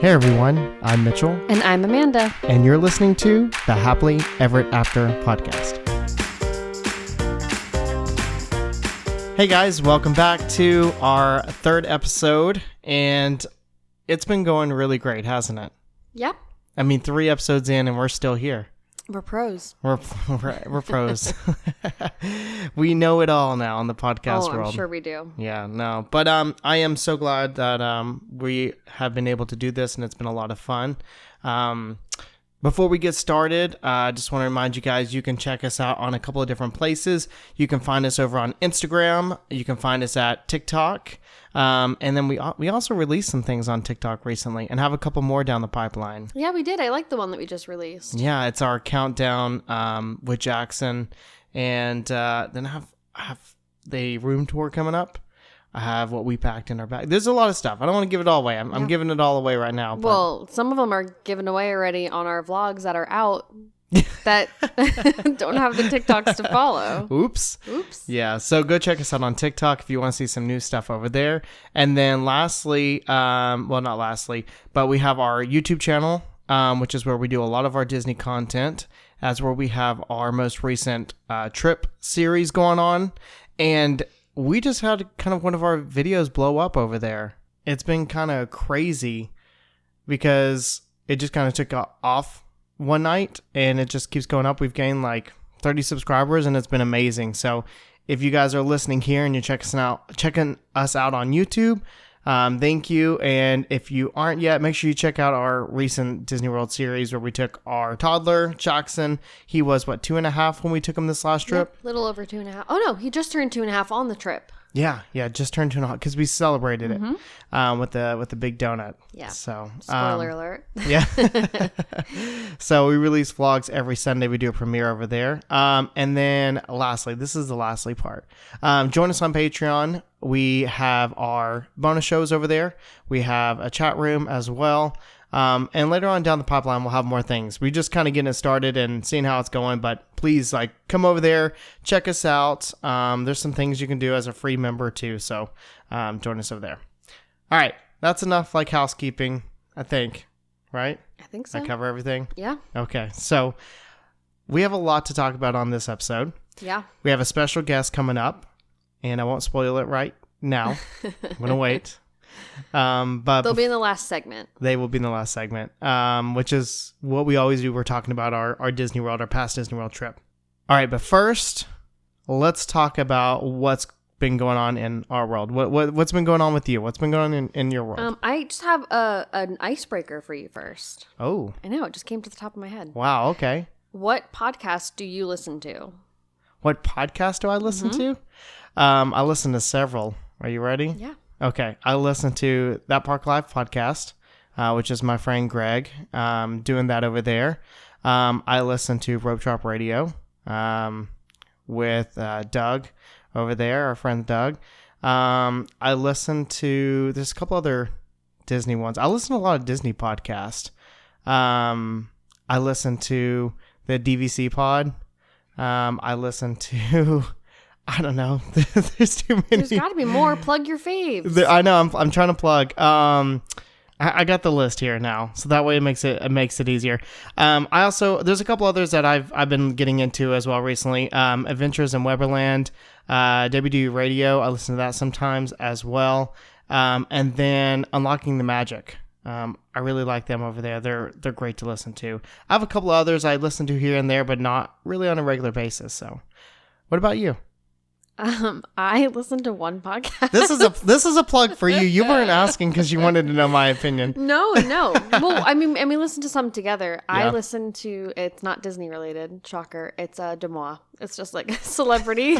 Hey everyone, I'm Mitchell. And I'm Amanda. And you're listening to the Happily Ever After podcast. Hey guys, welcome back to our third episode. And it's been going really great, hasn't it? Yep. I mean, 3 episodes in and we're still here. We're pros. We're pros. We know it all now in the podcast world. I'm sure we do. Yeah, no. But I am so glad that we have been able to do this, and it's been a lot of fun. Before we get started, I just want to remind you guys, you can check us out on a couple of different places. You can find us over on Instagram. You can find us at TikTok. And then we also released some things on TikTok recently and have a couple more down the pipeline. Yeah, we did. I like the one that we just released. Yeah, it's our countdown with Jackson. And then I have the room tour coming up. I have what we packed in our bag. There's a lot of stuff. I don't want to give it all away. I'm giving it all away right now. But... Well, some of them are given away already on our vlogs that are out that don't have the TikToks to follow. Oops. Yeah, so go check us out on TikTok if you want to see some new stuff over there. And then lastly, well, not lastly, but we have our YouTube channel, which is where we do a lot of our Disney content. That's where we have our most recent trip series going on. And we just had kind of one of our videos blow up over there. It's been kind of crazy because it just kind of took off one night and it just keeps going up. We've gained like 30 subscribers and it's been amazing. So if you guys are listening here and you're checking us out on YouTube, thank you. And if you aren't yet, make sure you check out our recent Disney World series where we took our toddler, Jackson. He was, 2.5 when we took him this last trip? Yep, little over 2.5. Oh, no, he just turned 2.5 on the trip. Yeah, just turned 2.5 because we celebrated it with the big donut. Yeah. So spoiler alert. Yeah. So we release vlogs every Sunday. We do a premiere over there. And then lastly, this is the lastly part. Join us on Patreon. We have our bonus shows over there. We have a chat room as well. And later on down the pipeline, we'll have more things. We just kind of getting it started and seeing how it's going, but please come over there, check us out. There's some things you can do as a free member too. So, join us over there. All right. That's enough housekeeping, I think, right? I think so. I cover everything. Yeah. Okay. So we have a lot to talk about on this episode. Yeah. We have a special guest coming up and I won't spoil it right now. I'm going to wait. But they'll be in the last segment. They will be in the last segment, which is what we always do. We're talking about our Disney World, our past Disney World trip. All right, but first, let's talk about what's been going on in our world. What's been going on with you? What's been going on in your world? I just have an icebreaker for you first. Oh. I know, it just came to the top of my head. Wow, okay. What podcast do you listen to? What podcast do I listen to? I listen to several. Are you ready? Yeah. Okay, I listen to That Park Life podcast, which is my friend Greg doing that over there. I listen to Rope Drop Radio with Doug over there, our friend Doug. I listen to, there's a couple other Disney ones. I listen to a lot of Disney podcasts. I listen to the DVC pod. I listen to... I don't know. There's too many. There's got to be more. Plug your faves. I know. I'm trying to plug. I got the list here now, so that way it makes it easier. I also, there's a couple others that I've been getting into as well recently. Adventures in Weberland, WD Radio. I listen to that sometimes as well. And then Unlocking the Magic. I really like them over there. They're great to listen to. I have a couple others I listen to here and there, but not really on a regular basis. So, what about you? I listen to one podcast. This is a plug for you. You weren't asking because you wanted to know my opinion. No. Well, I mean, we listen to some together. Yeah. I listen to, it's not Disney related. Shocker. It's Demois. It's just celebrity,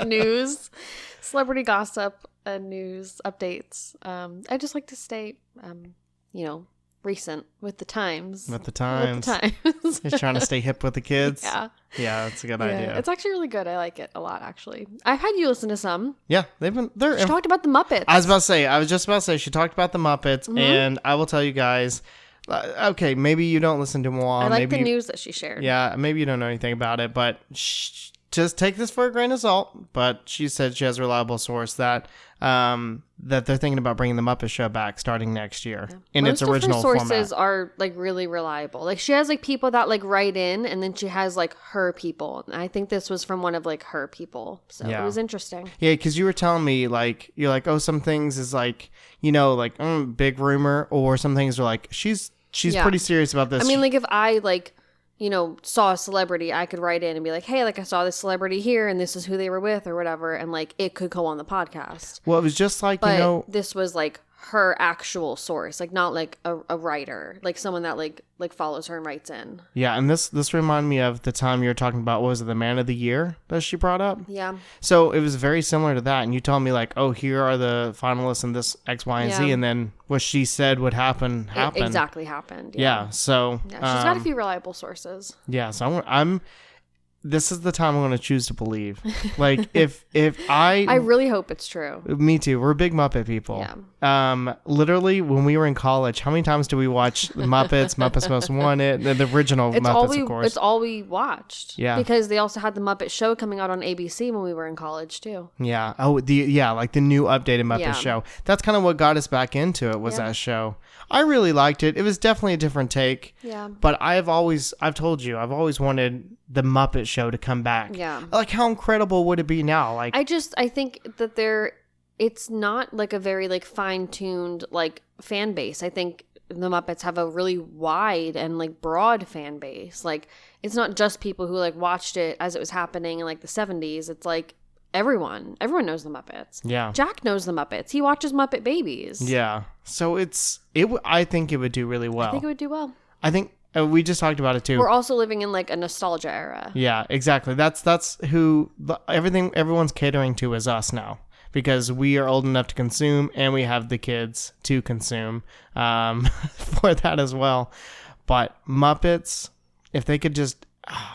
news, celebrity gossip, and news updates. I just like to stay, recent with the times. He's trying to stay hip with the kids. Yeah, that's a good idea. It's actually really good. I like it a lot, actually. I've had you listen to some. Yeah, she talked about the Muppets. I was just about to say she talked about the Muppets, and I will tell you guys. Okay, maybe you don't listen to Moana. I like the news that she shared. Yeah, maybe you don't know anything about it, but just take this for a grain of salt, but she said she has a reliable source that that they're thinking about bringing the Muppet Show back starting next year in its original format. Most of her sources are like really reliable. Like she has like people that like write in, and then she has like her people. And I think this was from one of like her people, so it was interesting. Yeah, because you were telling me like you're like, oh, some things is like, you know, like big rumor, or some things are like she's pretty serious about this. I mean, like if I like, you know, saw a celebrity, I could write in and be like, hey, like I saw this celebrity here and this is who they were with or whatever. And like it could go on the podcast. Well, it was just like, but you know, this was like her actual source, like not like a writer, like someone that like follows her and writes in. Yeah. And this reminded me of the time you were talking about, what was it, the Man of the Year that she brought up? Yeah. So it was very similar to that. And you told me like, oh, here are the finalists in this X, Y, and Z. And then what she said would happen happened. It exactly happened. Yeah. So yeah, she's got a few reliable sources. Yeah. So I'm this is the time I'm going to choose to believe. Like if I really hope it's true. Me too. We're big Muppet people. Yeah. Literally when we were in college, how many times do we watch the Muppets, Muppets Most Wanted, the original Muppets, of course. It's all we watched. Yeah. Because they also had the Muppet Show coming out on ABC when we were in college too. Yeah. Oh, like the new updated Muppet Show. That's kind of what got us back into it, was that show. I really liked it. It was definitely a different take. Yeah. But I've told you, I've always wanted the Muppet Show to come back. Yeah. Like, how incredible would it be now? Like, I think that it's not like a very like fine-tuned like fan base. I think the Muppets have a really wide and like broad fan base. Like, it's not just people who like watched it as it was happening in like the 70s. It's like everyone knows the Muppets. Yeah. Jack knows the Muppets. He watches Muppet Babies. Yeah. So I think it would do really well. I think it would do well. I think we just talked about it too. We're also living in like a nostalgia era. Yeah, exactly. That's who everyone's catering to is us now, because we are old enough to consume and we have the kids to consume for that as well. But Muppets, if they could just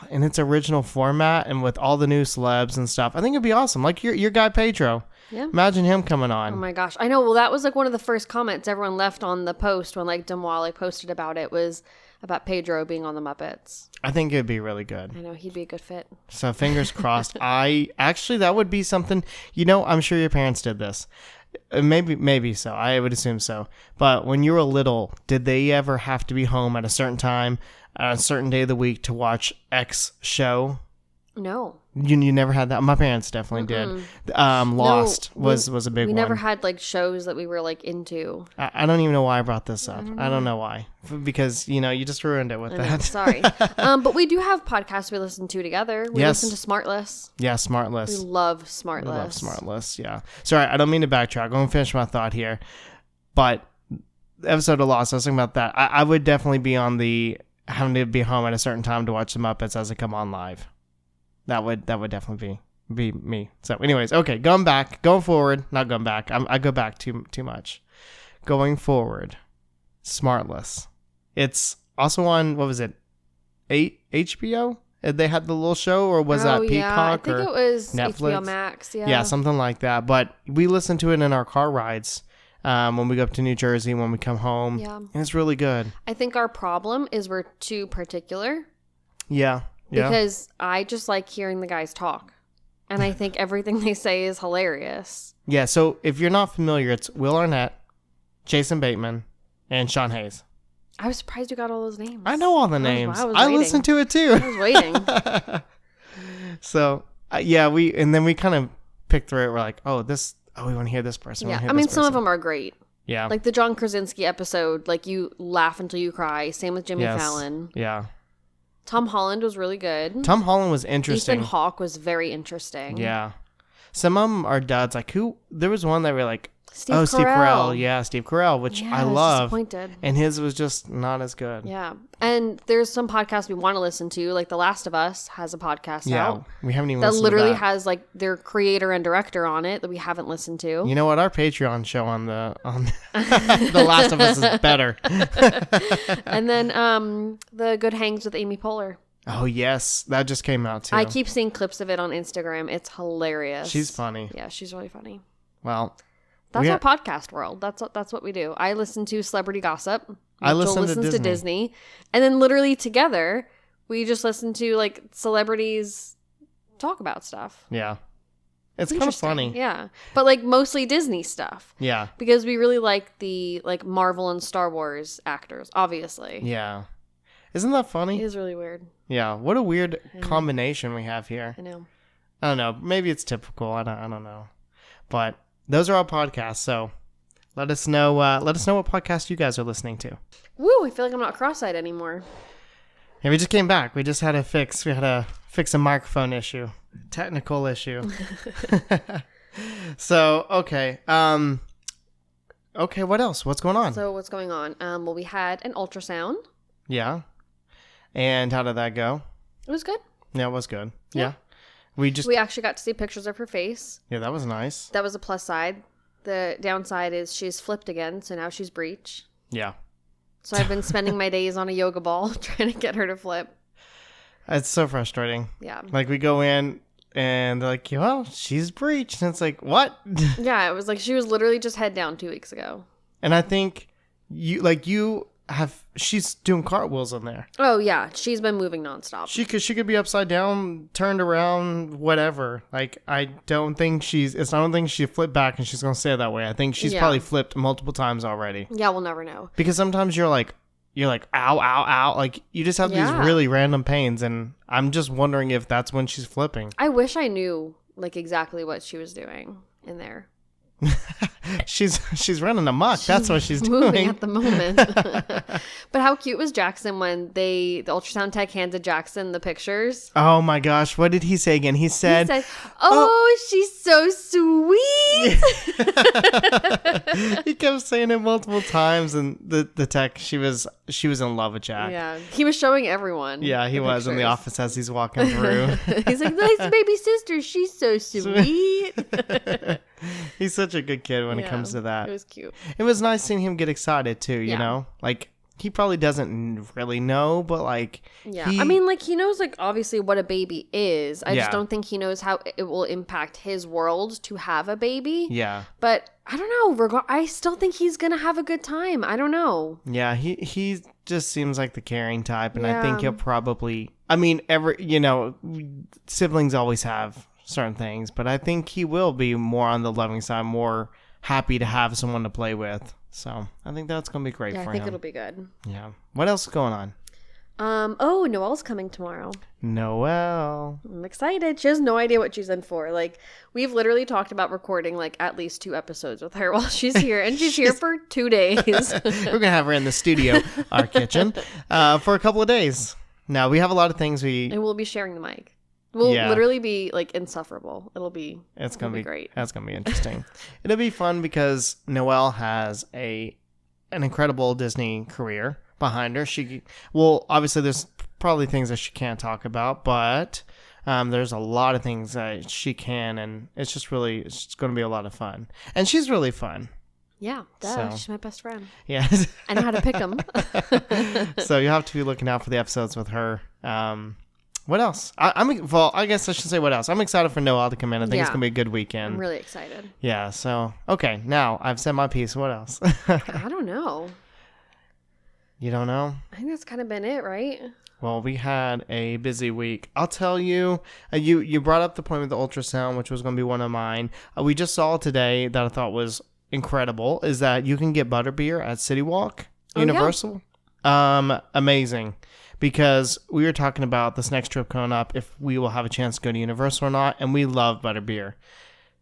in its original format and with all the new celebs and stuff, I think it'd be awesome. Like your guy Pedro. Yeah. Imagine him coming on. Oh my gosh. I know. Well, that was like one of the first comments everyone left on the post when like Demois posted about it, was about Pedro being on the Muppets. I think it'd be really good. I know, he'd be a good fit. So fingers crossed. That would be something, you know, I'm sure your parents did this. Maybe so. I would assume so. But when you were little, did they ever have to be home at a certain time, a certain day of the week to watch X show? No. You never had that? My parents definitely did. Lost was a big one. We never had like shows that we were like into. I don't even know why I brought this up. I don't know why. Because, you know, you just ruined it with that. Sorry. But we do have podcasts we listen to together. We listen to Smartless. Yeah, Smartless. We love Smartless. Yeah. Sorry, I don't mean to backtrack. I'm going to finish my thought here. But the episode of Lost, I was thinking about that. I would definitely be on the having to be home at a certain time to watch the Muppets as they come on live. That would definitely be me. So anyways, okay, going forward, not going back. I go back too much. Going forward, Smartless. It's also on, what was it, HBO? They had the little show, or was that Peacock? I think it was Netflix? HBO Max. Yeah, something like that. But we listen to it in our car rides when we go up to New Jersey, when we come home. Yeah, and it's really good. I think our problem is we're too particular. Yeah. Because I just like hearing the guys talk. And I think everything they say is hilarious. Yeah, so if you're not familiar, it's Will Arnett, Jason Bateman, and Sean Hayes. I was surprised you got all those names. I know all the names. I listened to it too. I was waiting. So, we kind of picked through it. We're like, we want to hear this person. Yeah, I mean, some of them are great. Yeah. Like the John Krasinski episode, like you laugh until you cry. Same with Jimmy Fallon. Yeah. Tom Holland was really good. Tom Holland was interesting. Ethan Hawke was very interesting. Yeah. Some of them are duds. Like there was one that were like, Steve Carell. Yeah, Steve Carell, which I love. Disappointed. And his was just not as good. Yeah. And there's some podcasts we want to listen to, like The Last of Us has a podcast out. We haven't even listened to that. literally has like their creator and director on it that we haven't listened to. You know what? Our Patreon show on The Last of Us is better. And then The Good Hangs with Amy Poehler. Oh, yes. That just came out, too. I keep seeing clips of it on Instagram. It's hilarious. She's funny. Yeah, she's really funny. Well, that's our podcast world. That's what we do. I listen to celebrity gossip. I listens to Disney. And then literally together, we just listen to like celebrities talk about stuff. Yeah. It's kind of funny. Yeah. But like mostly Disney stuff. Yeah. Because we really like the like Marvel and Star Wars actors, obviously. Yeah. Isn't that funny? It is really weird. Yeah. What a weird combination we have here. I know. I don't know. Maybe it's typical. I don't know. But those are our podcasts. So let us know. Let us know what podcast you guys are listening to. Woo! I feel like I'm not cross-eyed anymore. Yeah, we just came back. We just had to fix. We had to fix a microphone issue, technical issue. So okay. Okay. What else? What's going on? So what's going on? Well, we had an ultrasound. Yeah. And how did that go? It was good. Yeah, it was good. Yeah. Yeah. We actually got to see pictures of her face. Yeah, that was nice. That was a plus side. The downside is she's flipped again, so now she's breech. Yeah. So I've been spending my days on a yoga ball trying to get her to flip. It's so frustrating. Yeah. Like we go in and they're like, well, she's breached. And it's like, what? Yeah, it was like she was literally just head down 2 weeks ago. And I think she's doing cartwheels in there. Oh yeah, she's been moving nonstop. She could be upside down, turned around, whatever. Like I don't think she flipped back and she's gonna stay that way. I think she's probably flipped multiple times already. Yeah, we'll never know. Because sometimes you're like ow, ow, ow. Like you just have these really random pains, and I'm just wondering if that's when she's flipping. I wish I knew like exactly what she was doing in there. She's running amok. That's what she's moving doing at the moment. But how cute was Jackson when the ultrasound tech handed Jackson the pictures? Oh my gosh, what did he say again? He said, "Oh, she's so sweet." He kept saying it multiple times, and the tech, she was in love with Jack. Yeah, he was showing everyone. Yeah, he was in the office as he's walking through. He's like, "Nice baby sister, she's so sweet." He's such a good kid when it comes to that. It was cute. It was nice seeing him get excited too, you know? Like, he probably doesn't really know, but like... Yeah, I mean, like, he knows, like, obviously what a baby is. I just don't think he knows how it will impact his world to have a baby. Yeah. But, I don't know. I still think he's going to have a good time. I don't know. Yeah, he just seems like the caring type, and I think he'll probably... I mean, siblings always have certain things, but I think he will be more on the loving side, more happy to have someone to play with. So I think that's gonna be great for him. I think it'll be good. Yeah. What else is going on? Oh, Noelle's coming tomorrow. Noelle. I'm excited. She has no idea what she's in for. Like, we've literally talked about recording like at least 2 episodes with her while she's here, and she's here for 2 days. We're gonna have her in the studio, our kitchen, for a couple of days. Now we have a lot of things and we'll be sharing the mic. We'll literally be like insufferable. It'll be great. That's gonna be interesting. It'll be fun because Noelle has an incredible Disney career behind her. Obviously there's probably things that she can't talk about, but there's a lot of things that she can, and it's going to be a lot of fun. And she's really fun. Yeah, she's my best friend. Yeah. I know how to pick them. So you have to be looking out for the episodes with her. What else? I guess I should say what else. I'm excited for Noelle to come in. I think it's going to be a good weekend. I'm really excited. Yeah, so, okay, now I've said my piece. What else? I don't know. You don't know? I think that's kind of been it, right? Well, we had a busy week. I'll tell you, you brought up the point with the ultrasound, which was going to be one of mine. We just saw today that I thought was incredible, is that you can get butterbeer at City Walk, Universal. Yeah. Amazing. Because we were talking about this next trip coming up, if we will have a chance to go to Universal or not, and we love butterbeer.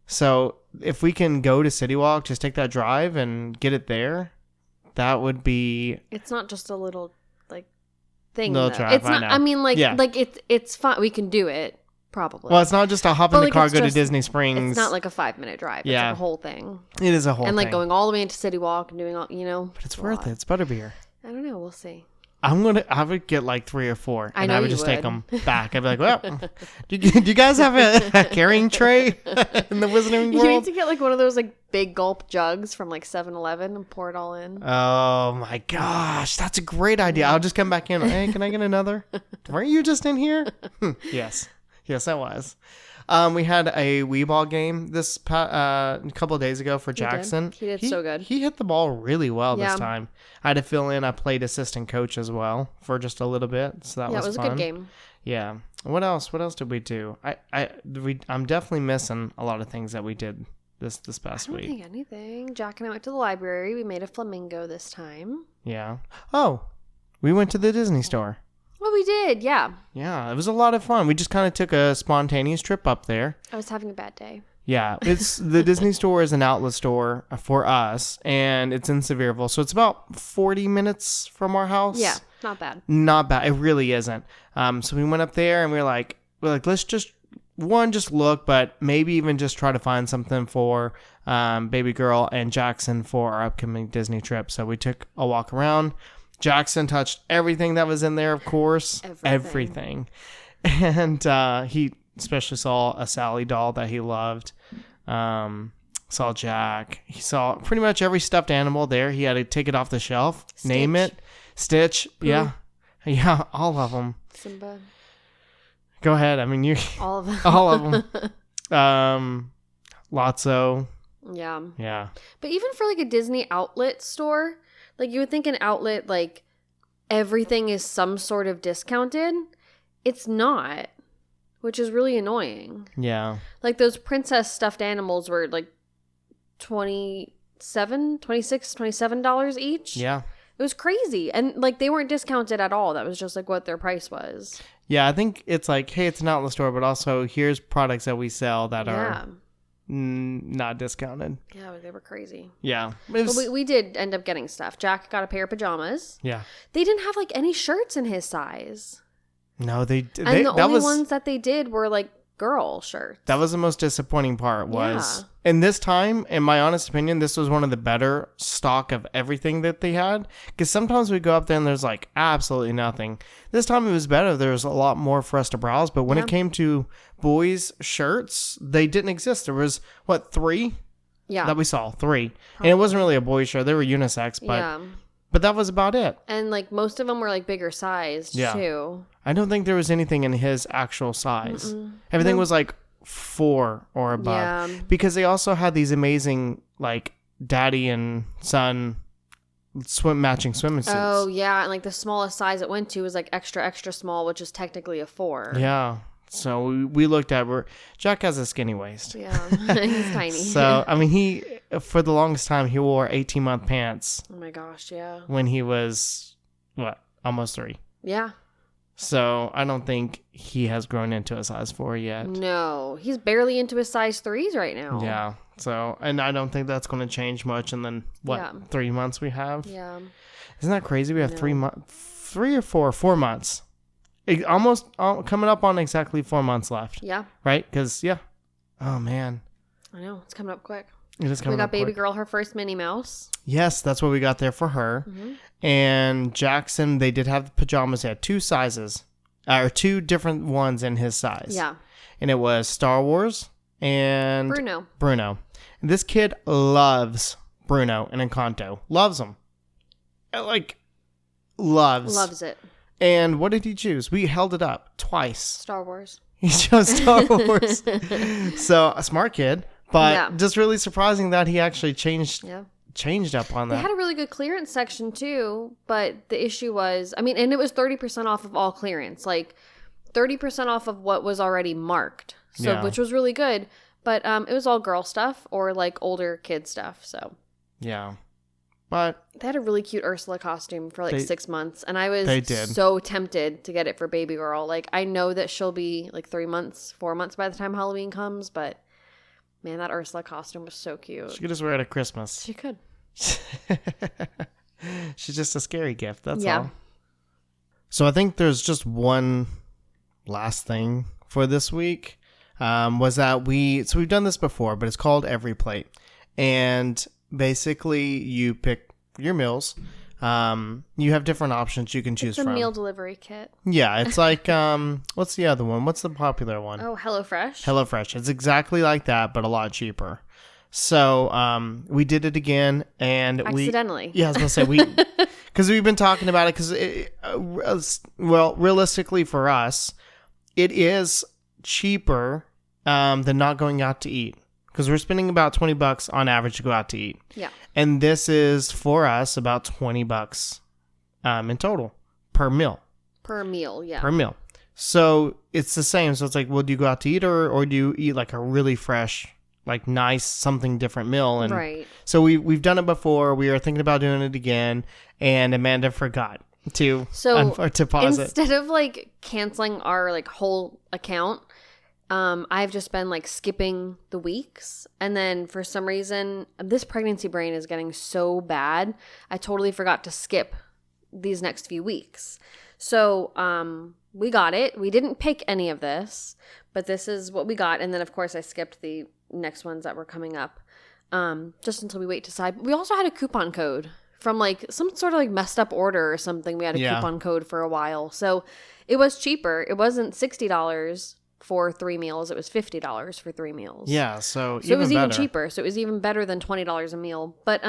So if we can go to City Walk, just take that drive and get it there, that would be... It's not just a little, like, thing. Little drive, it's not, I mean, like, it's fine. We can do it, probably. Well, it's not just a hop in the car, go to Disney Springs. It's not like a 5-minute drive. It's like a whole thing. It is a whole thing. And, like, going all the way into City Walk and doing all, But it's worth it. It's butterbeer. I don't know. We'll see. I would get like 3 or 4, and I would just take them back. I'd be like, well, do you guys have a carrying tray in the Wizarding World? You need to get like one of those like big gulp jugs from like 7-Eleven and pour it all in. Oh my gosh, that's a great idea. I'll just come back in. Hey, can I get another? Weren't you just in here? Yes, I was. We had a wee ball game this a couple of days ago for Jackson. He did so good. He hit the ball really well Yeah. this time. I had to fill in. I played assistant coach as well for just a little bit, so that was fun. Yeah, it was a good game. Yeah. What else? What else did we do? I'm definitely missing a lot of things that we did this past I don't week. think anything. Jack and I went to the library. We made a flamingo this time. Yeah. Oh, we went to the Disney store. Well, we did, yeah. Yeah, it was a lot of fun. We just kind of took a spontaneous trip up there. I was having a bad day. Yeah, it's the Disney store is an outlet store for us, and it's in Sevierville, so it's about 40 minutes from our house. Yeah, not bad. Not bad. It really isn't. So we went up there, and we're like, let's just look, but maybe even just try to find something for baby girl and Jackson for our upcoming Disney trip. So we took a walk around. Jackson touched everything that was in there, of course. Everything. And he especially saw a Sally doll that he loved. Saw Jack. He saw pretty much every stuffed animal there. He had to take it off the shelf, name it. Stitch. Pooh. Yeah, all of them. Simba. Go ahead. I mean, you. All of them. All of them. Lotso. Yeah. Yeah. But even for like a Disney outlet store, like you would think an outlet, like everything is some sort of discounted. It's not, which is really annoying. Yeah. Like those princess stuffed animals were like $27 each. Yeah. It was crazy. And like they weren't discounted at all. That was just like what their price was. Yeah, I think it's like, hey, it's an outlet store, but also here's products that we sell that are not discounted. Yeah, they were crazy. Yeah. But we did end up getting stuff. Jack got a pair of pajamas. Yeah. They didn't have like any shirts in his size. No, they And the only ones that they did were like girl shirts. That was the most disappointing part was, and this time, in my honest opinion, this was one of the better stock of everything that they had. Because sometimes we go up there and there's like absolutely nothing. This time it was better. There was a lot more for us to browse. But when it came to boys' shirts, they didn't exist. There was, 3? Yeah. That we saw, 3. And it wasn't really a boys' shirt. They were unisex, but that was about it. And like most of them were like bigger sized too. I don't think there was anything in his actual size. Everything was like 4 or above. Yeah. Because they also had these amazing like daddy and son matching swimming suits. Oh yeah, and like the smallest size it went to was like extra small, which is technically a 4. Yeah. So we looked at Jack has a skinny waist. Yeah, he's tiny. So I mean, he for the longest time he wore 18-month pants. Oh my gosh, yeah. When he was almost 3. Yeah. So I don't think he has grown into a size 4 yet. No, he's barely into his size 3s right now. Yeah. So, and I don't think that's going to change much. And then 3 months we have? Yeah. Isn't that crazy? We have 3 months, 3 or 4 months. Almost coming up on exactly 4 months left. Yeah. Right? Because, oh man. I know. It's coming up quick. It is coming up up baby quick. girl her first Minnie Mouse. Yes, that's what we got there for her. Mm-hmm. And Jackson, they did have the pajamas. They had 2 sizes. Or 2 different ones in his size. Yeah. And it was Star Wars and Bruno. And this kid loves Bruno and Encanto. Loves him. Loves it. And what did he choose? We held it up twice. Star Wars. He chose Star Wars. So a smart kid, but just really surprising that he actually changed up on that. They had a really good clearance section too, but the issue was, and it was 30% off of all clearance, like 30% off of what was already marked. So which was really good, but it was all girl stuff or like older kid stuff, so. Yeah. But they had a really cute Ursula costume for like 6 months, and I was so tempted to get it for baby girl. Like, I know that she'll be like 3 months, 4 months by the time Halloween comes, but man, that Ursula costume was so cute. She could just wear it at Christmas. She could. She's just a scary gift, that's all. So I think there's just one last thing for this week. Was that we've done this before, but it's called Every Plate. And basically, you pick your meals. You have different options you can choose from. It's a meal delivery kit. Yeah, it's like, what's the other one? What's the popular one? Oh, HelloFresh. HelloFresh. It's exactly like that, but a lot cheaper. So, we did it again, and accidentally. I was going to say, because we've been talking about it, because, realistically for us, it is cheaper than not going out to eat. Because we're spending about $20 on average to go out to eat. Yeah. And this is, for us, about $20 in total per meal. Per meal, yeah. Per meal. So it's the same. So it's like, well, do you go out to eat or do you eat like a really fresh, like nice, something different meal? And right. So we've done it before. We are thinking about doing it again. And Amanda forgot to pause it. Instead of like canceling our like whole account, I've just been like skipping the weeks. And then for some reason, this pregnancy brain is getting so bad. I totally forgot to skip these next few weeks. So we got it. We didn't pick any of this, but this is what we got. And then, of course, I skipped the next ones that were coming up just until we wait to decide. We also had a coupon code from like some sort of like messed up order or something. We had a coupon code for a while. So it was cheaper. It wasn't $60 for 3 meals. It was $50 for 3 meals. Yeah, so it was even cheaper. So it was even better than $20 a meal. But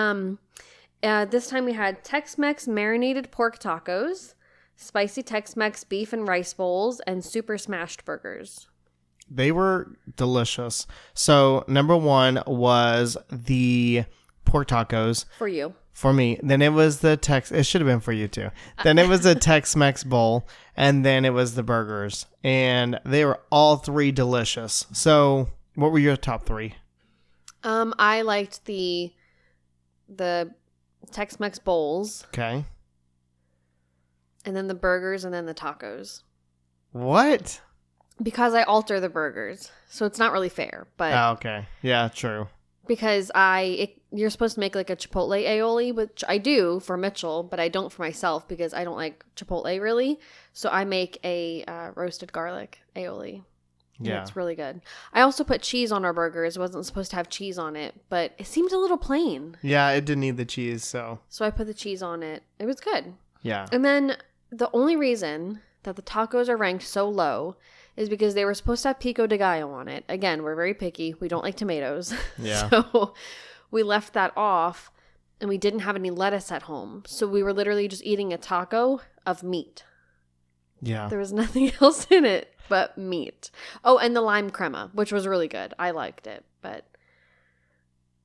this time we had Tex-Mex marinated pork tacos, spicy Tex-Mex beef and rice bowls, and super smashed burgers. They were delicious. So number 1 was the pork tacos. For you. For me. Then it was it should have been for you too. Then it was the Tex-Mex bowl, and then it was the burgers. And they were all 3 delicious. So what were your top 3? I liked the Tex-Mex bowls. Okay. And then the burgers, and then the tacos. What? Because I alter the burgers. So it's not really fair. But okay. Yeah, true. Because you're supposed to make like a Chipotle aioli, which I do for Mitchell, but I don't for myself because I don't like Chipotle really. So I make a roasted garlic aioli. Yeah. It's really good. I also put cheese on our burgers. It wasn't supposed to have cheese on it, but it seemed a little plain. Yeah, it didn't need the cheese, so. So I put the cheese on it. It was good. Yeah. And then the only reason that the tacos are ranked so low is because they were supposed to have pico de gallo on it. Again, we're very picky. We don't like tomatoes. Yeah. So we left that off, and we didn't have any lettuce at home. So we were literally just eating a taco of meat. Yeah. There was nothing else in it but meat. Oh, and the lime crema, which was really good. I liked it, but.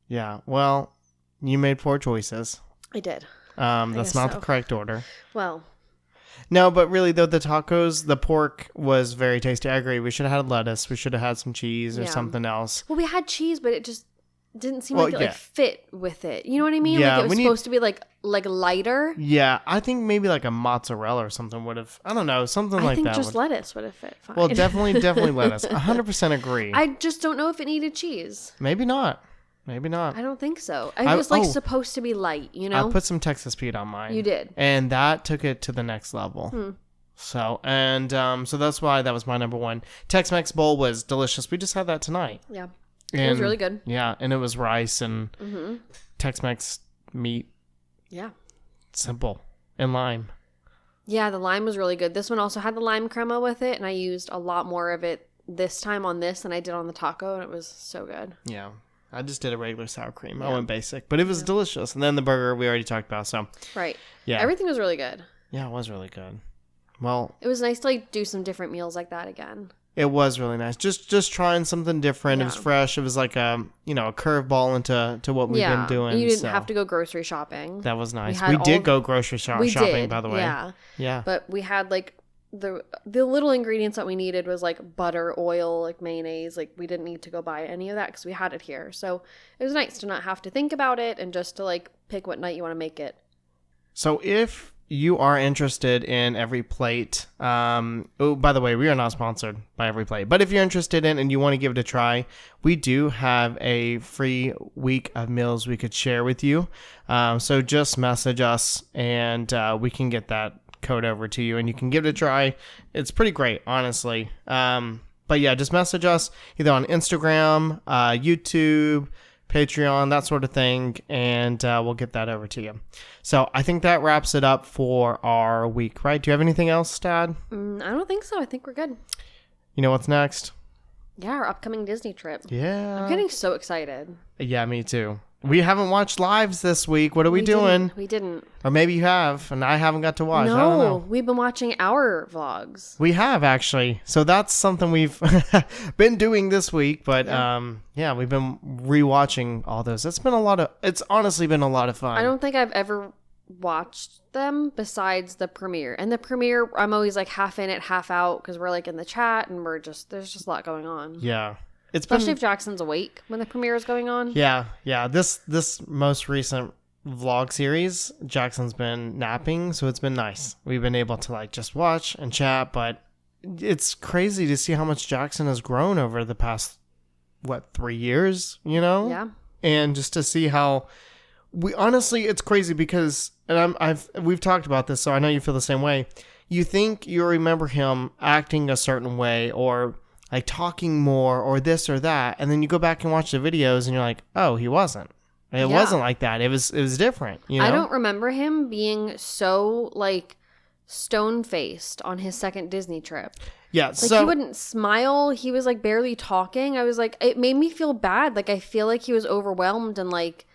Yeah. Well, you made poor choices. I did. That's not the correct order. Well. No, but really, though, the tacos, the pork was very tasty. I agree. We should have had lettuce. We should have had some cheese or something else. Well, we had cheese, but it just didn't seem like it like fit with it. You know what I mean? Yeah, like it was supposed to be like lighter. Yeah, I think maybe like a mozzarella or something would have. I don't know, something like that. I think just lettuce would have fit fine. Well, definitely lettuce. 100% agree. I just don't know if it needed cheese. Maybe not. Maybe not. I don't think so. I was supposed to be light, you know? I put some Texas Pete on mine. You did. And that took it to the next level. So, and so that's why that was my number 1. Tex-Mex bowl was delicious. We just had that tonight. Yeah. And, it was really good. Yeah, and it was rice and Tex-Mex meat. Yeah. Simple. And lime. Yeah, the lime was really good. This one also had the lime crema with it, and I used a lot more of it this time on this than I did on the taco, and it was so good. Yeah. I just did a regular sour cream. I went basic, but it was delicious. And then the burger we already talked about, so. Right. Yeah. Everything was really good. Yeah, it was really good. Well. It was nice to like do some different meals like that again. It was really nice. Just trying something different. Yeah. It was fresh. It was like a curveball into what we've been doing. You didn't have to go grocery shopping. That was nice. We did go grocery shopping, by the way. Yeah. Yeah. But we had like the little ingredients that we needed was like butter, oil, like mayonnaise. Like we didn't need to go buy any of that because we had it here. So it was nice to not have to think about it and just to like pick what night you want to make it. So if you are interested in Every Plate, oh, by the way, we are not sponsored by Every Plate, but if you're interested in and you want to give it a try, we do have a free week of meals we could share with you. So just message us and we can get that code over to you and you can give it a try. It's pretty great, honestly. But yeah, just message us either on Instagram, YouTube, Patreon, that sort of thing, and we'll get that over to you. So I think that wraps it up for our week, right? Do you have anything else, Dad? I don't think so. I think we're good. You know what's next? Yeah, our upcoming Disney trip. Yeah. I'm getting so excited. Yeah, me too. We haven't watched lives this week. What are we doing? We didn't. Or maybe you have, and I haven't got to watch. I don't know. We've been watching our vlogs. We have, actually. So that's something we've been doing this week. But we've been rewatching all those. It's honestly been a lot of fun. I don't think I've ever watched them besides the premiere. And the premiere, I'm always like half in it, half out, because we're like in the chat and there's just a lot going on. Yeah. Especially if Jackson's awake when the premiere is going on. Yeah. This most recent vlog series, Jackson's been napping, so it's been nice. We've been able to like just watch and chat, but it's crazy to see how much Jackson has grown over the past 3 years, you know? Yeah. And just to see how it's crazy because we've talked about this, so I know you feel the same way. You think you remember him acting a certain way or like talking more or this or that, and then you go back and watch the videos and you're like, oh, he wasn't. It wasn't like that. It was different. You know? I don't remember him being so like stone-faced on his second Disney trip. Yeah, like he wouldn't smile. He was like barely talking. I was like, it made me feel bad. Like I feel like he was overwhelmed and like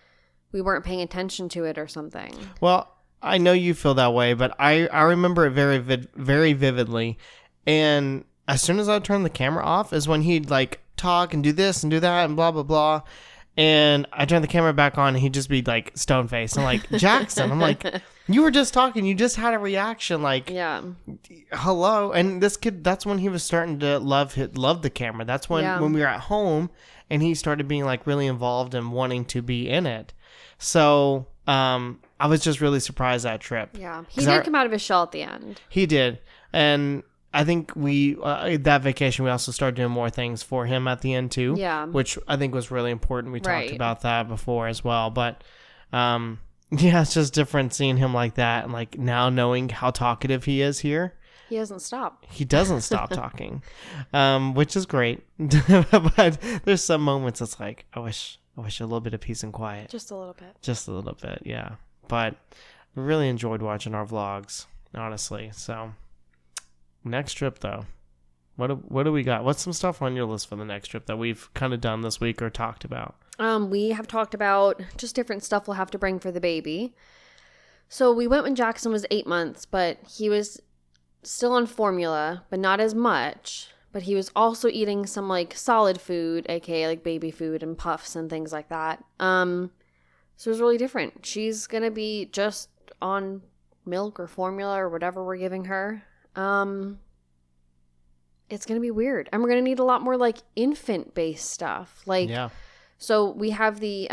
we weren't paying attention to it or something. Well, I know you feel that way, but I remember it very very vividly. And as soon as I turned the camera off is when he'd like talk and do this and do that and blah, blah, blah. And I turned the camera back on and he'd just be like stone faced. I'm like, Jackson, I'm like, you were just talking. You just had a reaction. Like, yeah, hello. And this kid, that's when he was starting to love the camera. That's when we were at home and he started being like really involved and wanting to be in it. So I was just really surprised that trip. Yeah, he did come out of his shell at the end. He did. And I think that vacation, we also started doing more things for him at the end too. Yeah. Which I think was really important. We talked about that before as well. But it's just different seeing him like that and like now knowing how talkative he is here. He doesn't stop. He doesn't stop talking, which is great. But there's some moments it's like, I wish a little bit of peace and quiet. Just a little bit. Just a little bit, yeah. But we really enjoyed watching our vlogs, honestly. So next trip, though, what do we got? What's some stuff on your list for the next trip that we've kind of done this week or talked about? We have talked about just different stuff we'll have to bring for the baby. So we went when Jackson was 8 months, but he was still on formula, but not as much. But he was also eating some like solid food, aka like baby food and puffs and things like that. So it was really different. She's gonna be just on milk or formula or whatever we're giving her. It's gonna be weird, and we're gonna need a lot more like infant based stuff. Like, so we have the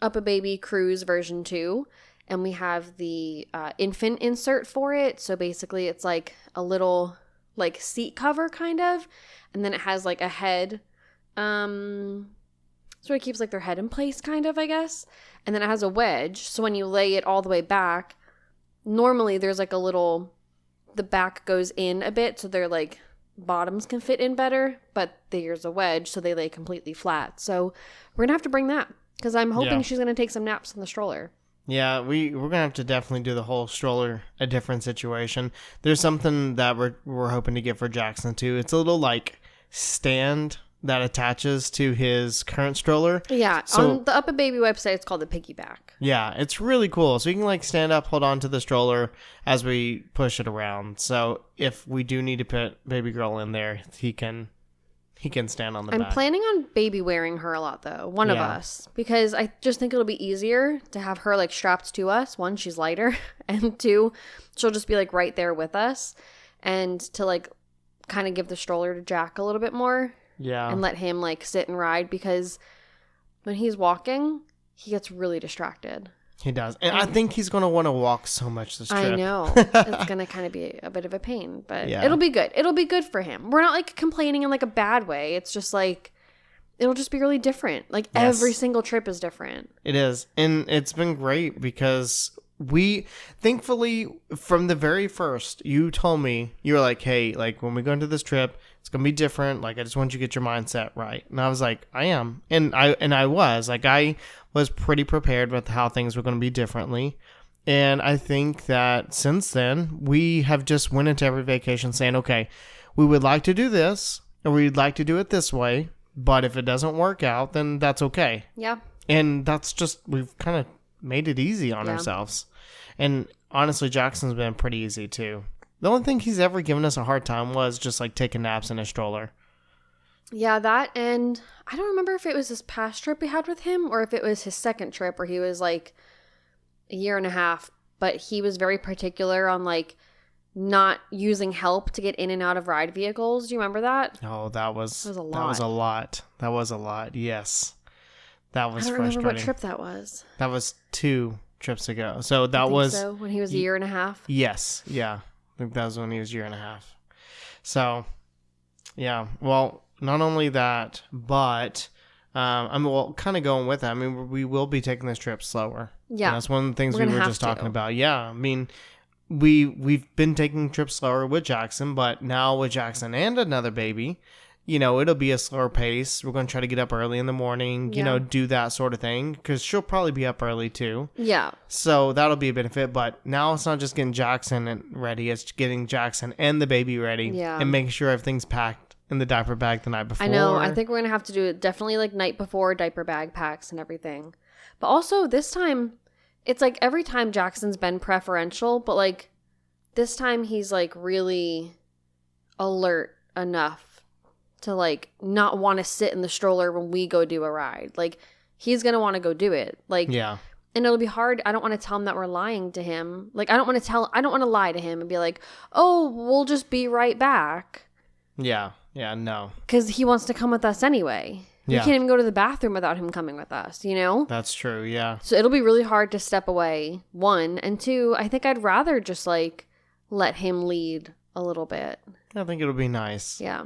Up a Baby Cruise version 2, and we have the infant insert for it. So basically, it's like a little like seat cover kind of, and then it has like a head. So it keeps like their head in place, kind of, I guess. And then it has a wedge, so when you lay it all the way back, normally there's like a little. The back goes in a bit so their like bottoms can fit in better, but there's a wedge so they lay completely flat. So we're gonna have to bring that because I'm hoping she's gonna take some naps in the stroller. Yeah, we're gonna have to definitely do the whole stroller a different situation. There's something that we're hoping to get for Jackson too. It's a little like stand that attaches to his current stroller. Yeah, so, on the Up a Baby website, it's called the piggyback. Yeah, it's really cool. So you can like stand up, hold on to the stroller as we push it around. So if we do need to put baby girl in there, he can stand on the back. I'm planning on baby wearing her a lot though, one of us, because I just think it'll be easier to have her like strapped to us. One, she's lighter, and two, she'll just be like right there with us, and to like kind of give the stroller to Jack a little bit more. Yeah. And let him like sit and ride, because when he's walking, he gets really distracted. He does. And I think he's going to want to walk so much this trip. I know. It's going to kind of be a bit of a pain, but it'll be good. It'll be good for him. We're not like complaining in like a bad way. It's just like, it'll just be really different. Like every single trip is different. It is. And it's been great because we, thankfully, from the very first, you told me, you were like, hey, like when we go into this trip, it's going to be different. Like, I just want you to get your mindset right. And I was like, I am. And I was pretty prepared with how things were going to be differently. And I think that since then, we have just went into every vacation saying, okay, we would like to do this, or we'd like to do it this way. But if it doesn't work out, then that's okay. Yeah. And that's just, we've kind of made it easy on ourselves. And honestly, Jackson's been pretty easy too. The only thing he's ever given us a hard time was just like taking naps in a stroller. Yeah, that, and I don't remember if it was his past trip we had with him or if it was his second trip where he was like a year and a half, but he was very particular on like not using help to get in and out of ride vehicles. Do you remember that? Oh, that was a lot. That was a lot. That was a lot. Yes. That was I don't frustrating. remember what trip that was. That was 2 trips ago. So that I think was so, when he was a year and a half. Yes. Yeah. I think that was when he was a year and a half. So, yeah. Well, not only that, but I'm kind of going with that. I mean, we will be taking this trip slower. Yeah. And that's one of the things we were just talking about. Yeah. I mean, we've been taking trips slower with Jackson, but now with Jackson and another baby, it'll be a slower pace. We're going to try to get up early in the morning, do that sort of thing, because she'll probably be up early too. Yeah. So that'll be a benefit. But now it's not just getting Jackson ready. It's getting Jackson and the baby ready. Yeah. And making sure everything's packed in the diaper bag the night before. I know. I think we're going to have to do it definitely like night before, diaper bag packs and everything. But also this time, it's like every time Jackson's been preferential, but like this time he's like really alert enough to like not want to sit in the stroller when we go do a ride. Like he's going to want to go do it. Like, yeah. And it'll be hard. I don't want to tell him that we're lying to him. Like I don't want to lie to him and be like, oh, we'll just be right back. Yeah. Yeah. No. Because he wants to come with us anyway. We can't even go to the bathroom without him coming with us, That's true, yeah. So it'll be really hard to step away, 1. And 2, I think I'd rather just, like, let him lead a little bit. I think it'll be nice. Yeah.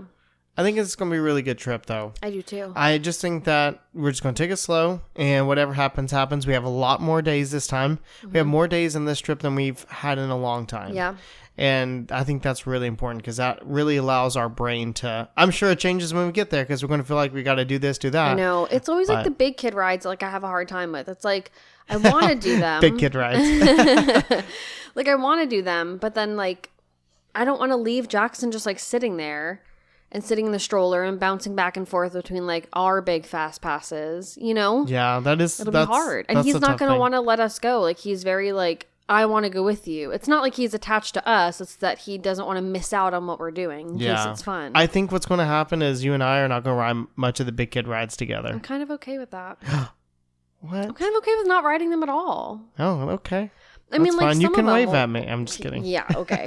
I think it's going to be a really good trip, though. I do, too. I just think that we're just going to take it slow, and whatever happens, happens. We have a lot more days this time. Mm-hmm. We have more days in this trip than we've had in a long time. Yeah. And I think that's really important because that really allows our brain to... I'm sure it changes when we get there because we're going to feel like we got to do this, do that. I know. It's always like the big kid rides like I have a hard time with. It's like, I want to do them. Big kid rides. Like, I want to do them, but then, like, I don't want to leave Jackson just, like, sitting there and sitting in the stroller and bouncing back and forth between, like, our big fast passes, Yeah, it'll be hard. And he's not going to want to let us go. Like, he's very, like... I want to go with you. It's not like he's attached to us. It's that he doesn't want to miss out on what we're doing in case it's fun. I think what's going to happen is you and I are not going to ride much of the big kid rides together. I'm kind of okay with that. What? I'm kind of okay with not riding them at all. Oh, okay. I mean, like, fine. some You can of them wave at me. I'm just kidding. Yeah, okay.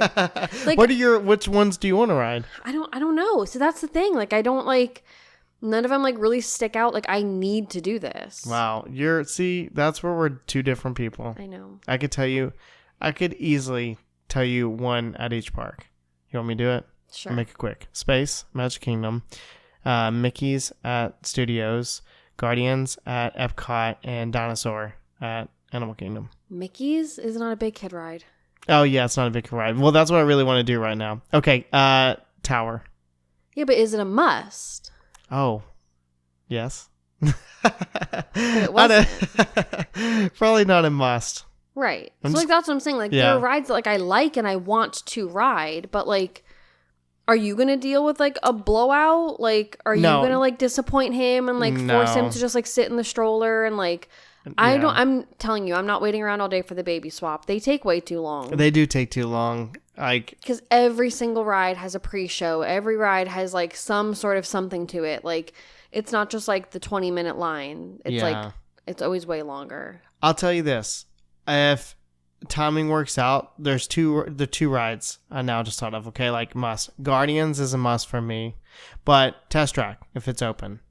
Like, which ones do you want to ride? I don't know. So that's the thing. Like, I don't like... None of them, like, really stick out. Like, I need to do this. Wow. That's where we're 2 different people. I know. I could easily tell you one at each park. You want me to do it? Sure. I'll make it quick. Space, Magic Kingdom, Mickey's at Studios, Guardians at Epcot, and Dinosaur at Animal Kingdom. Mickey's is not a big kid ride. Oh, yeah, it's not a big kid ride. Well, that's what I really want to do right now. Okay, Tower. Yeah, but is it a must? Oh, yes. But it wasn't. Probably not a must. Right. So, like, that's what I'm saying. Like, there are rides that, like, I like and I want to ride, but, like, are you going to deal with, like, a blowout? Like, are you going to, like, disappoint him and, like, force him to just, like, sit in the stroller and, like, I'm telling you, I'm not waiting around all day for the baby swap. They take way too long. They do take too long. Because every single ride has a pre-show. Every ride has, like, some sort of something to it. Like, it's not just, like, the 20-minute line. It's, like, it's always way longer. I'll tell you this. If timing works out, there's the 2 rides I now just thought of. Okay, like must. Guardians is a must for me, but Test Track if it's open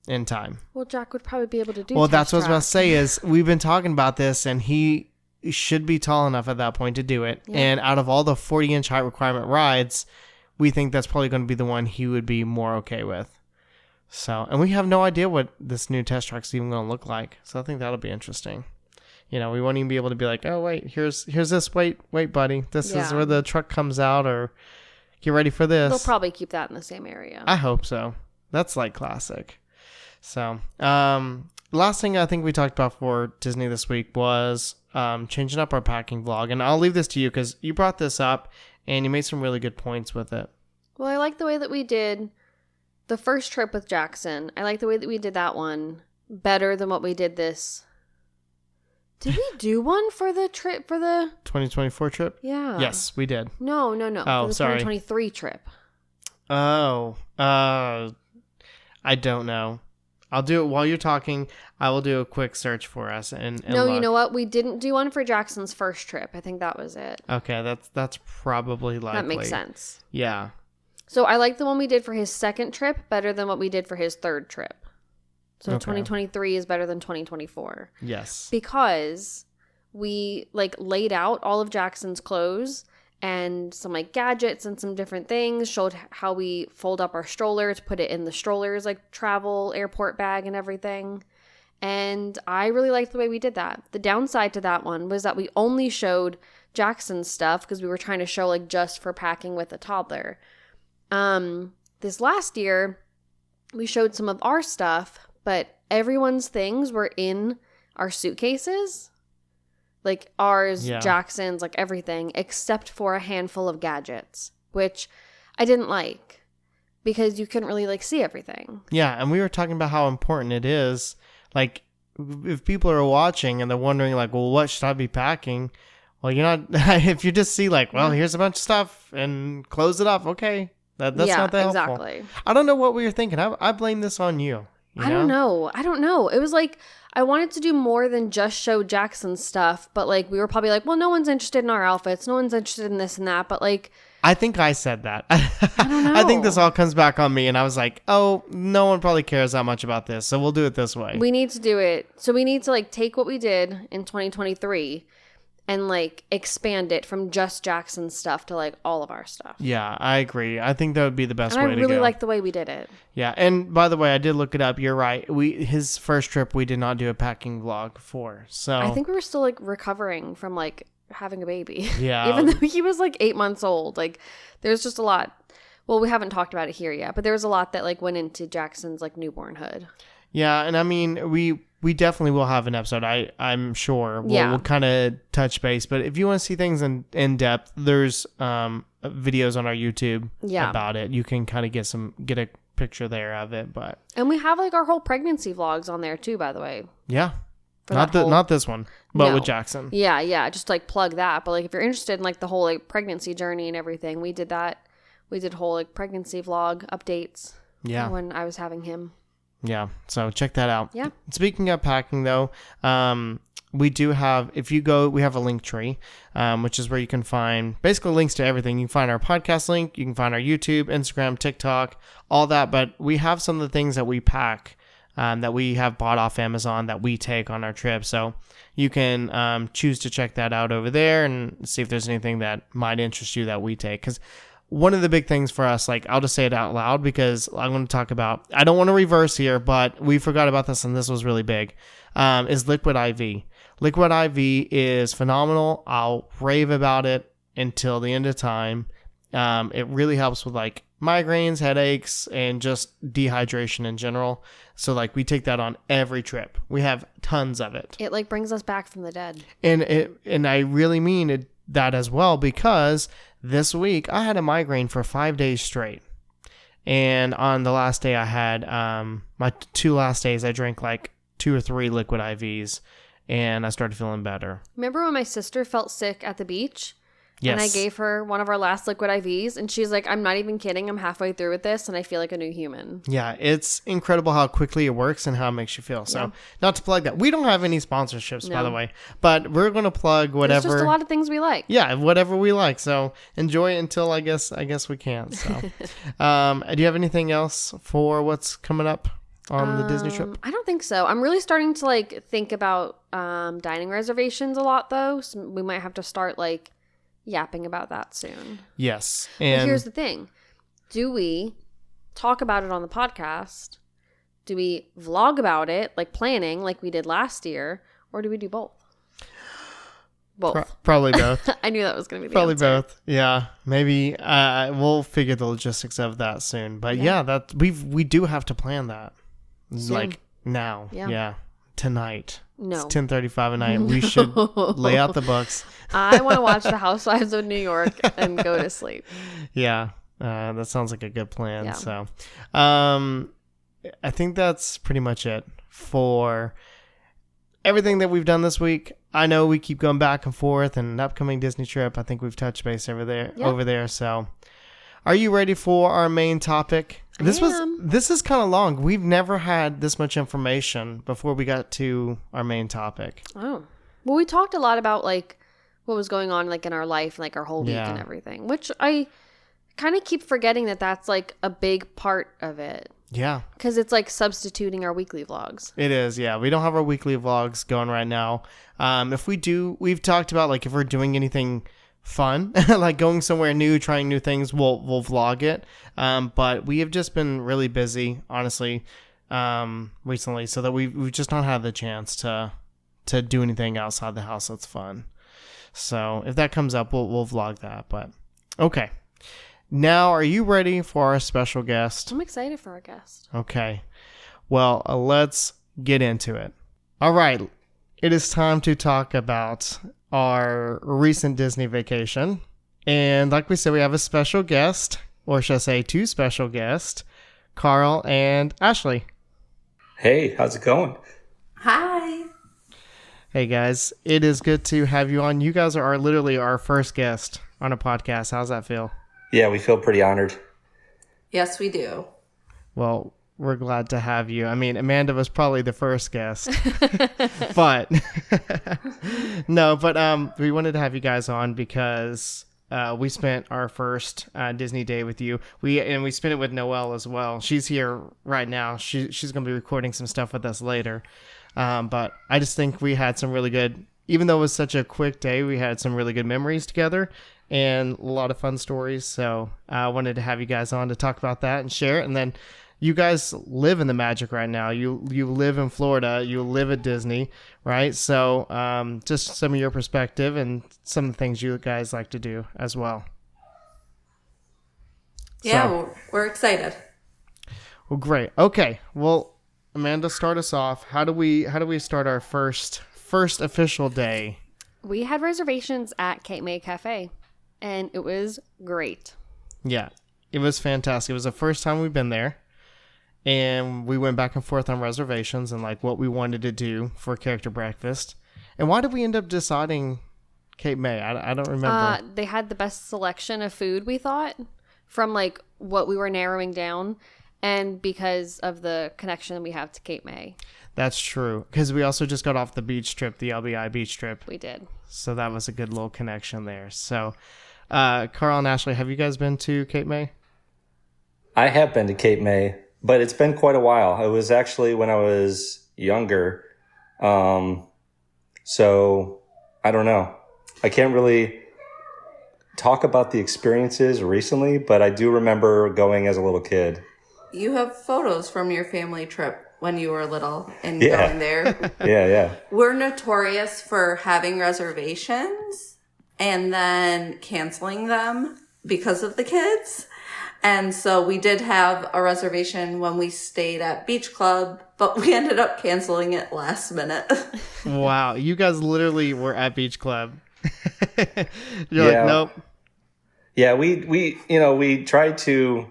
in time. Well, Jack would probably be able to do. Well, that's what I was about to say. Is we've been talking about this, and he should be tall enough at that point to do it. Yeah. And out of all the 40-inch height requirement rides, we think that's probably going to be the one he would be more okay with. So, and we have no idea what this new Test Track's even going to look like. So I think that'll be interesting. We won't even be able to be like, oh, wait, here's this. Wait, buddy. This is where the truck comes out, or get ready for this. They'll probably keep that in the same area. I hope so. That's like classic. So, last thing I think we talked about for Disney this week was changing up our packing vlog. And I'll leave this to you because you brought this up and you made some really good points with it. Well, I like the way that we did the first trip with Jackson. I like the way that we did that one. better than what we did this. Did we do one for the trip for the 2024 trip? Yeah. Yes, we did. No. Oh, For the sorry. 2023 trip. Oh, I don't know. I'll do it while you're talking. I will do a quick search for us and No, look. you know what? We didn't do one for Jackson's first trip. I think that was it. Okay, that's probably likely. That makes sense. Yeah. So I like the one we did for his second trip better than what we did for his third trip. So Okay. 2023 is better than 2024 Yes. because we like laid out all of Jackson's clothes and some like gadgets and some different things, showed how we fold up our stroller to put it in the stroller's like travel airport bag and everything. And I really liked the way we did that. The downside to that one was that we only showed Jackson's stuff because we were trying to show like just for packing with a toddler. This last year we showed some of our stuff, but everyone's things were in our suitcases. Like ours, Yeah. Jackson's, like everything, except for a handful of gadgets, which I didn't like because you couldn't really like see everything. Yeah, and we were talking about how important it is. Like, if people are watching and they're wondering, like, well, what should I be packing? Well, you're not. If you just see, like, well, here's a bunch of stuff and close it up, okay, that's not that helpful. Exactly. I don't know what we were thinking. I blame this on you. I don't know. It was like I wanted to do more than just show Jackson's stuff, but like we were probably like, well, no one's interested in our outfits. No one's interested in this and that. But like, I think I said that. I don't know. I think this all comes back on me, and I was like, oh, no one probably cares that much about this, so we'll do it this way. We need to do it. So we need to like take what we did in 2023 and like expand it from just Jackson's stuff to like all of our stuff. Yeah, I agree. I think that would be the best And way I to really go. like the way we did it. Yeah, and by the way, I did look it up. You're right. His first trip, we did not do a packing vlog for. So I think we were still like recovering from like having a baby. Yeah. Even though he was like 8 months old. Like there's just a lot. Well, we haven't talked about it here yet, but there was a lot that like went into Jackson's like newbornhood. Yeah, and I mean, we definitely will have an episode. I'm sure. We'll kind of touch base. But if you want to see things in depth, there's videos on our YouTube about it. You can kind of get a picture there of it. But And we have like our whole pregnancy vlogs on there too, by the way. yeah, For not this one, but No. with Jackson. Yeah, just like plug that. But like if you're interested in like the whole like pregnancy journey and everything, we did that. We did whole like pregnancy vlog updates. Yeah. When I was having him. Yeah, so check that out. Yeah. Speaking of packing, though, we do have, we have a link tree, which is where you can find basically links to everything. You can find our podcast link, you can find our YouTube, Instagram, TikTok, all that. But we have some of the things that we pack that we have bought off Amazon that we take on our trip. So you can choose to check that out over there and see if there's anything that might interest you that we take. Because one of the big things for us, like I'll just say it out loud because I'm going to talk about, I don't want to reverse here, but we forgot about this and this was really big, is Liquid IV. Liquid IV is phenomenal. I'll rave about it until the end of time. It really helps with like migraines, headaches, and just dehydration in general. So like we take that on every trip. We have tons of it. It like brings us back from the dead. And I really mean that as well because this week I had a migraine for 5 days straight. And on the last day I had, my 2 last days, I drank like 2 or 3 liquid IVs and I started feeling better. Remember when my sister felt sick at the beach? Yes. And I gave her one of our last liquid IVs and she's like, I'm not even kidding. I'm halfway through with this and I feel like a new human. Yeah, it's incredible how quickly it works and how it makes you feel. So not to plug that. We don't have any sponsorships, by the way, but we're going to plug whatever. There's just a lot of things we like. Yeah, whatever we like. So enjoy it until I guess we can't. So, do you have anything else for what's coming up on the Disney trip? I don't think so. I'm really starting to like think about dining reservations a lot though. So we might have to start like yapping about that soon. Yes. But And here's the thing. Do we talk about it on the podcast? Do we vlog about it, like planning, like we did last year? Or do we do both? Both. Probably both. I knew that was going to be the Probably answer. both. Yeah. Maybe we'll figure the logistics of that soon. But that we do have to plan that. Soon. Like now. Yeah. Tonight. No. It's 10:35 at night. We should lay out the books. I want to watch The Housewives of New York and go to sleep. Yeah. That sounds like a good plan. Yeah. So, I think that's pretty much it for everything that we've done this week. I know we keep going back and forth, and an upcoming Disney trip. I think we've touched base over there. So, are you ready for our main topic? This is kind of long. We've never had this much information before we got to our main topic. Oh, well, we talked a lot about like what was going on like in our life, like our whole week and everything, which I kind of keep forgetting that that's like a big part of it. Yeah. Because it's like substituting our weekly vlogs. It is, yeah. We don't have our weekly vlogs going right now. If we do, we've talked about like if we're doing anything fun, like going somewhere new, trying new things, we'll vlog it. But we have just been really busy, honestly, recently, so that we've just not had the chance to do anything outside the house that's fun. So if that comes up, we'll vlog that. But okay. Now, are you ready for our special guest? I'm excited for our guest. Okay. Well, let's get into it. All right. It is time to talk about our recent Disney vacation. And like we said, we have a special guest, or should I say two special guests, Carl and Ashley. Hey, how's it going? Hi. Hey, guys. It is good to have you on. You guys are literally our first guest on a podcast. How's that feel? Yeah, we feel pretty honored. Yes, we do. Well, we're glad to have you. I mean, Amanda was probably the first guest, but we wanted to have you guys on because we spent our first Disney day with you. We spent it with Noelle as well. She's here right now. She's going to be recording some stuff with us later. But I just think we had some really good, even though it was such a quick day, we had some really good memories together and a lot of fun stories. So I wanted to have you guys on to talk about that and share it. And then you guys live in the magic right now. You live in Florida. You live at Disney, right? So just some of your perspective and some of the things you guys like to do as well. Yeah, we're excited. Well, great. Okay. Well, Amanda, start us off. How do we start our first official day? We had reservations at Cape May Cafe, and it was great. Yeah, it was fantastic. It was the first time we've been there, and we went back and forth on reservations and like what we wanted to do for character breakfast. And why did we end up deciding Cape May? I don't remember. They had the best selection of food, we thought, from like what we were narrowing down, and because of the connection we have to Cape May. That's true, because we also just got off the beach trip, the LBI beach trip. We did. So that was a good little connection there. So, Carl and Ashley, have you guys been to Cape May? I have been to Cape May, but it's been quite a while. It was actually when I was younger. So I don't know. I can't really talk about the experiences recently, but I do remember going as a little kid. You have photos from your family trip when you were little and going there. Yeah. We're notorious for having reservations and then canceling them because of the kids. And so we did have a reservation when we stayed at Beach Club, but we ended up canceling it last minute. Wow. You guys literally were at Beach Club. You're like, nope. Yeah, we tried to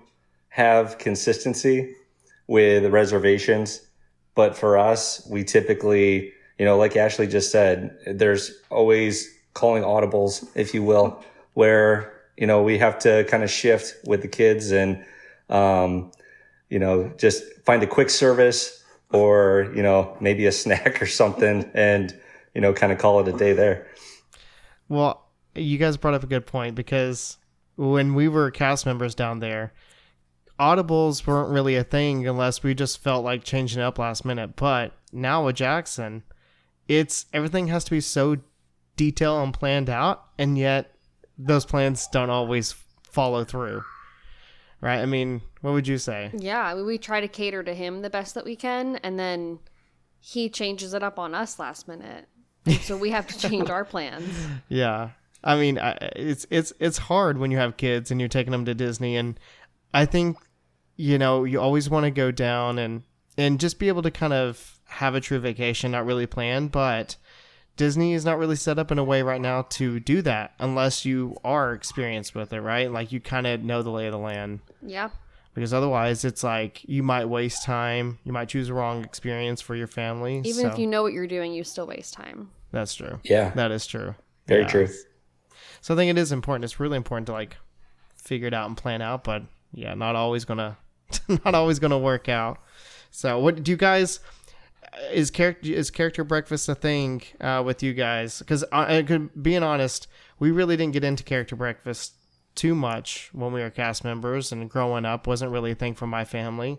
have consistency with reservations, but for us, we typically, like Ashley just said, there's always calling audibles, if you will, where, we have to kind of shift with the kids and, just find a quick service or, maybe a snack or something and, kind of call it a day there. Well, you guys brought up a good point because when we were cast members down there, audibles weren't really a thing unless we just felt like changing it up last minute. But now with Jackson, everything has to be so detailed and planned out, and yet those plans don't always follow through. Right? I mean, what would you say? Yeah, we try to cater to him the best that we can, and then he changes it up on us last minute. And so we have to change our plans. Yeah. I mean, it's hard when you have kids and you're taking them to Disney, and I think, you always want to go down and just be able to kind of have a true vacation, not really plan, but Disney is not really set up in a way right now to do that unless you are experienced with it, right? Like you kind of know the lay of the land. Yeah. because otherwise it's like you might waste time. You might choose the wrong experience for your family. Even if you know what you're doing, you still waste time. That's true. Yeah. That is true. Very true. So I think it is important. It's really important to like figure it out and plan out, but yeah, not always gonna work out. So what do you guys, is character breakfast a thing with you guys? Because being honest, we really didn't get into character breakfast too much when we were cast members, and growing up wasn't really a thing for my family,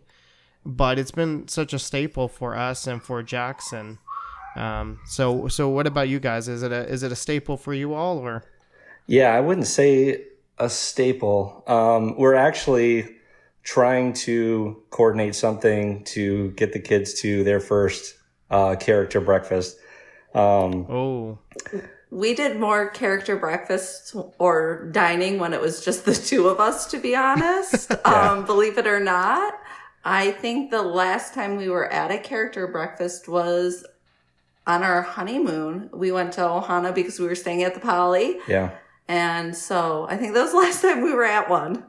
but it's been such a staple for us and for Jackson. So what about you guys? Is it a staple for you all, or? Yeah, I wouldn't say a staple. We're actually trying to coordinate something to get the kids to their first character breakfast. We did more character breakfasts or dining when it was just the two of us, to be honest. Believe it or not. I think the last time we were at a character breakfast was on our honeymoon. We went to Ohana because we were staying at the Poly. Yeah. And so I think that was the last time we were at one.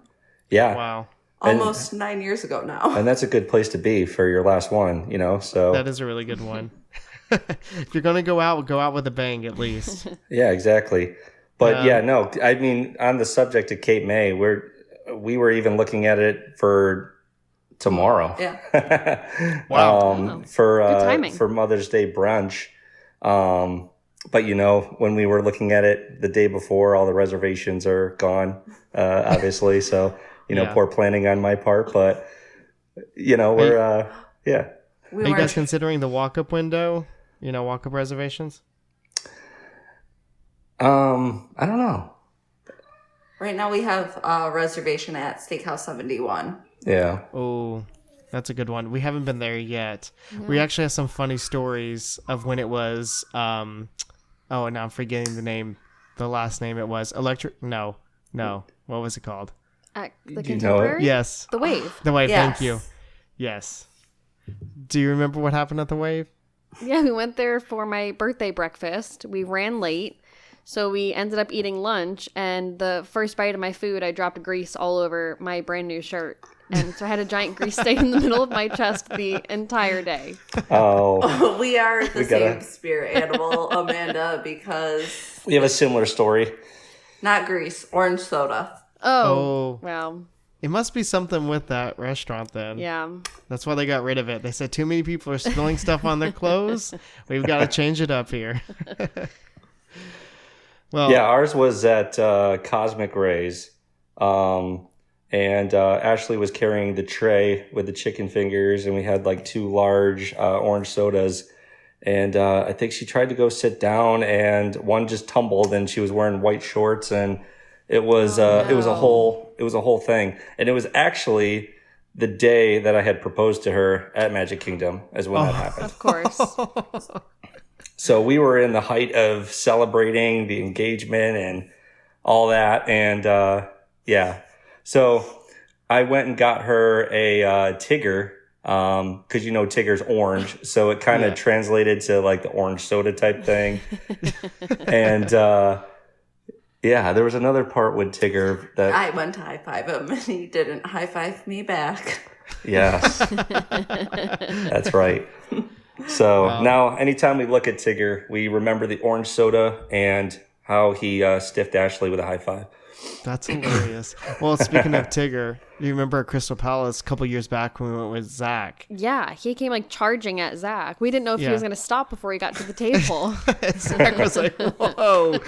Yeah. Wow. Almost 9 years ago now. And that's a good place to be for your last one, so. That is a really good one. If you're going to go out with a bang, at least. Yeah, exactly. But no, I mean, on the subject of Cape May, we were even looking at it for tomorrow. Yeah. Wow. For Mother's Day brunch. But when we were looking at it the day before, all the reservations are gone, obviously. So, poor planning on my part, but we're, yeah. Are you guys considering the walk-up window? Walk-up reservations? I don't know. Right now we have a reservation at Steakhouse 71. Yeah. Oh, that's a good one. We haven't been there yet. Yeah. We actually have some funny stories of when it was, now I'm forgetting the name, the last name it was. No. What was it called? The Contemporary? Yes. The Wave. The Wave, yes. Thank you. Yes. Do you remember what happened at the Wave? Yeah, we went there for my birthday breakfast. We ran late, so we ended up eating lunch, and the first bite of my food, I dropped grease all over my brand new shirt. And so I had a giant grease stain in the middle of my chest the entire day. Oh. We are the same spirit animal, Amanda, because... We have a similar story. Not grease, orange soda. Oh. Wow. It must be something with that restaurant then. Yeah. That's why they got rid of it. They said too many people are spilling stuff on their clothes. We've got to change it up here. Well, yeah, ours was at Cosmic Rays. And Ashley was carrying the tray with the chicken fingers, and we had like 2 large orange sodas. And I think she tried to go sit down, and one just tumbled, and she was wearing white shorts, and it was it was a whole thing. And it was actually the day that I had proposed to her at Magic Kingdom is when that happened. Of course. So we were in the height of celebrating the engagement and all that. And so I went and got her a Tigger, because Tigger's orange. So it kind of translated to like the orange soda type thing. And there was another part with Tigger that I went to high five him and he didn't high five me back. Yes. That's right. So now anytime we look at Tigger, we remember the orange soda and how he stiffed Ashley with a high five. That's hilarious. Well, speaking of Tigger, you remember at Crystal Palace a couple years back when we went with Zach? Yeah, he came like charging at Zach. We didn't know if he was going to stop before he got to the table. Zach was like, whoa.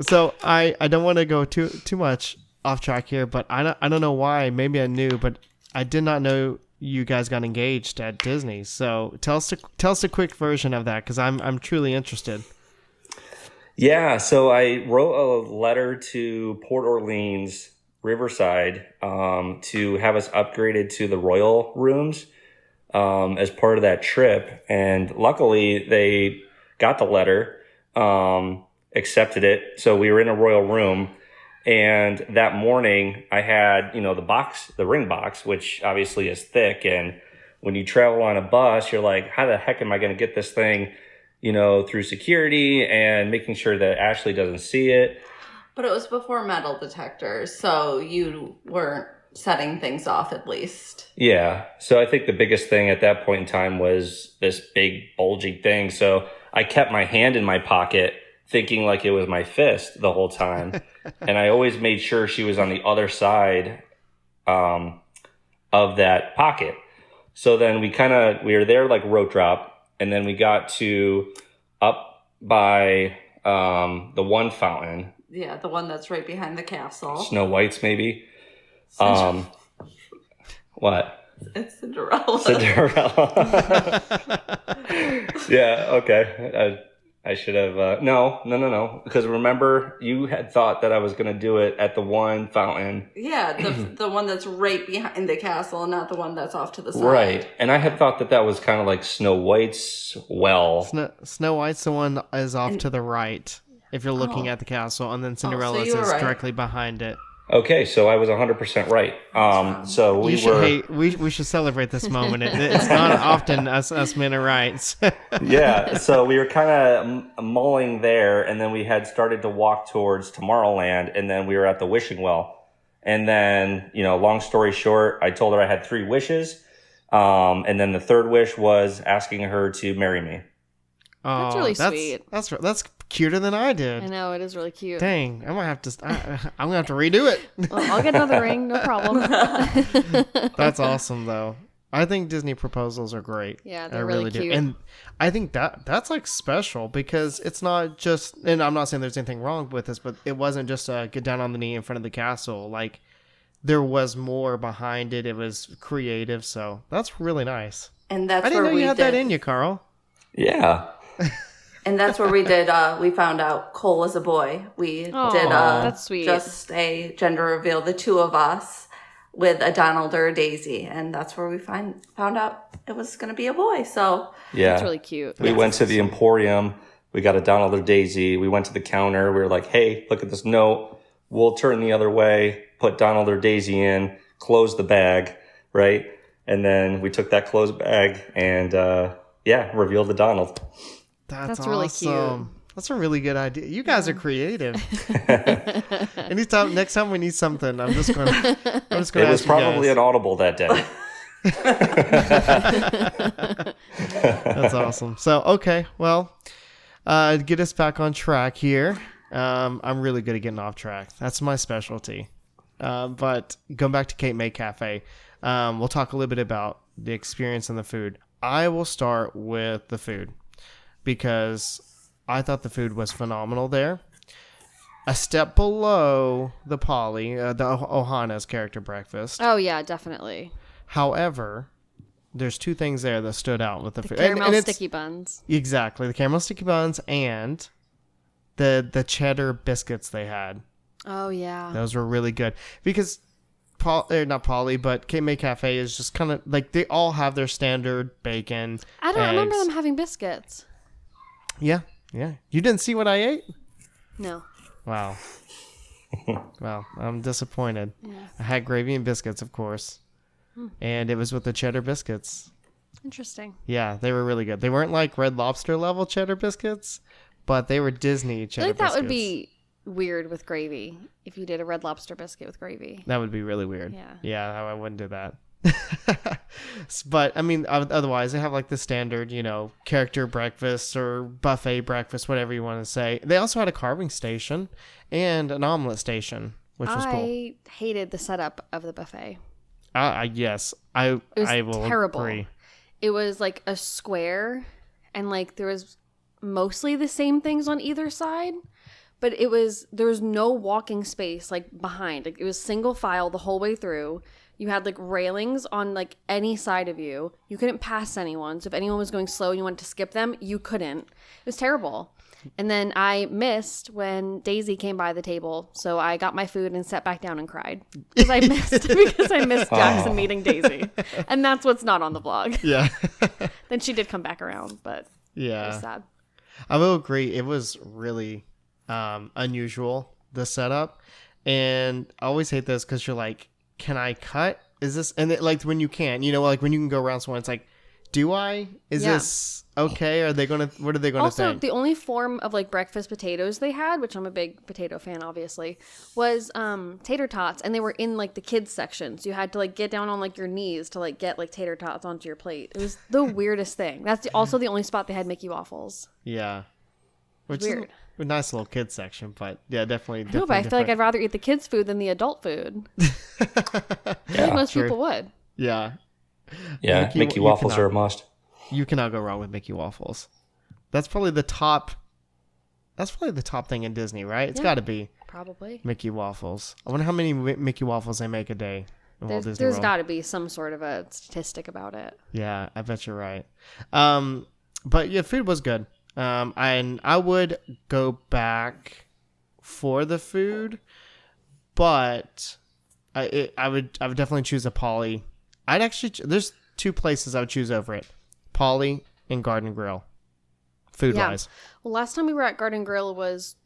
So I don't want to go too much off track here, but I don't know why. Maybe I knew, but I did not know you guys got engaged at Disney. So tell us a quick version of that, because I'm truly interested. Yeah, so I wrote a letter to Port Orleans, Riverside, to have us upgraded to the Royal rooms as part of that trip. And luckily, they got the letter, accepted it. So we were in a Royal room. And that morning, I had, the ring box, which obviously is thick. And when you travel on a bus, you're like, how the heck am I going to get this thing through security and making sure that Ashley doesn't see it. But it was before metal detectors, so you weren't setting things off at least. Yeah. So I think the biggest thing at that point in time was this big bulgy thing. So I kept my hand in my pocket thinking like it was my fist the whole time. And I always made sure she was on the other side of that pocket. So then we were there like rope drop, and then we got to up by the one fountain. Yeah, the one that's right behind the castle. Snow White's maybe. What? It's Cinderella. Cinderella. Yeah, okay. I should have... No. Because remember, you had thought that I was going to do it at the one fountain. Yeah, the one that's right behind the castle, not the one that's off to the side. Right. And I had thought that was kind of like Snow White's well. Snow White's the one that is off to the right if you're looking at the castle, and then Cinderella's is directly behind it. Okay, so I was 100% right. So we we should celebrate this moment. It's not often us men are right. Yeah, so we were kind of mulling there, and then we had started to walk towards Tomorrowland, and then we were at the wishing well. And then, long story short, I told her I had 3 wishes, and then the third wish was asking her to marry me. That's really sweet. That's cuter than I did. I know, it is really cute. Dang, I'm gonna have to redo it. Well, I'll get another ring, no problem. That's awesome, though. I think Disney proposals are great. Yeah, they're really cute. And I think that's like special because it's not just, and I'm not saying there's anything wrong with this, but it wasn't just a get down on the knee in front of the castle. Like, there was more behind it. It was creative, so that's really nice. And that's I didn't where know we you had that in you, Carl. Yeah. And that's where we did, we found out Cole was a boy. We did that's sweet. Just a gender reveal, the 2 of us, with a Donald or a Daisy. And that's where we found out it was going to be a boy. So yeah, that's really cute. We went to the Emporium. We got a Donald or Daisy. We went to the counter. We were like, hey, look at this note. We'll turn the other way, put Donald or Daisy in, close the bag, right? And then we took that closed bag and, revealed the Donald. That's awesome. Really cute. That's a really good idea. You guys are creative. Next time we need something, I'm just gonna It was probably an audible that day. That's awesome. So, okay, well, get us back on track here. I'm really good at getting off track. That's my specialty. But going back to Cape May Cafe, we'll talk a little bit about the experience and the food. I will start with the food because I thought the food was phenomenal there. A step below the Polly, the Ohana's character breakfast. Oh, yeah, definitely. However, there's 2 things there that stood out with the food. Caramel sticky buns. Exactly. The caramel sticky buns and the cheddar biscuits they had. Oh, yeah. Those were really good. Because, not Polly, but Cape May Cafe is just kind of like they all have their standard bacon. I don't remember them having biscuits. Yeah. You didn't see what I ate? No. Wow. Well, I'm disappointed. Yeah. I had gravy and biscuits, of course. And it was with the cheddar biscuits. Interesting. Yeah, they were really good. They weren't like Red Lobster level cheddar biscuits, but they were Disney cheddar biscuits. I think that would be weird with gravy if you did a Red Lobster biscuit with gravy. That would be really weird. Yeah. Yeah, I wouldn't do that. But I mean, otherwise they have like the standard, character breakfast or buffet breakfast, whatever you want to say. They also had a carving station and an omelet station, which was cool. I hated the setup of the buffet. Yes, I will terrible. agree. It was like a square, and like there was mostly the same things on either side, but there was no walking space like behind. Like it was single file the whole way through. You had like railings on like any side of you. You couldn't pass anyone. So if anyone was going slow and you wanted to skip them, you couldn't. It was terrible. And then I missed when Daisy came by the table. So I got my food and sat back down and cried because I missed Jackson meeting Daisy. And that's what's not on the vlog. Yeah. Then she did come back around, but yeah, it was sad. I will agree. It was really unusual, the setup. And I always hate this because you're like, can I cut? Is this, and like when you can, like when you can go around someone, it's like, do I? Is Yeah. this okay? Are they gonna? What are they gonna Also, think? the only form of like breakfast potatoes they had, which I'm a big potato fan, obviously, was tater tots, and they were in like the kids section. So you had to like get down on like your knees to like get like tater tots onto your plate. It was the weirdest thing. That's also the only spot they had Mickey waffles. Yeah, which Weird. is a nice little kids section, but yeah, definitely. No, but I feel like I'd rather eat the kids' food than the adult food. I think most True. people would. Yeah, Yeah, Mickey you waffles cannot- are a must. you cannot go wrong with Mickey waffles. That's probably the top. That's probably the top thing in Disney, right? It's Yeah. got to be Probably. Mickey waffles. I wonder how many Mickey waffles they make a day in Walt Disney There's World. got to be some sort of a statistic about it. Yeah, I bet you're right. But yeah, food was good. And I would go back for the food, but I would definitely choose a Polly. I'd actually there's two places I would choose over it: Polly and Garden Grill. Food wise, Well, last time we were at Garden Grill was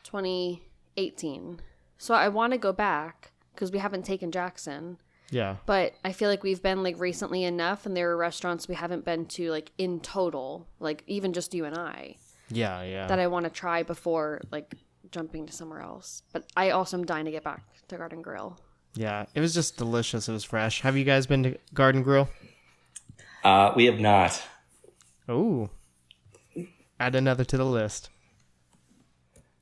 2018. So I want to go back because we haven't taken Jackson. yeah. But I feel like we've been like recently enough, and there are restaurants we haven't been to like in total, like even just you and I, Yeah. that I want to try before like jumping to somewhere else. But I also am dying to get back to Garden Grill. Yeah, it was just delicious. It was fresh. Have you guys been to Garden Grill? We have not. Ooh. Add another to the list.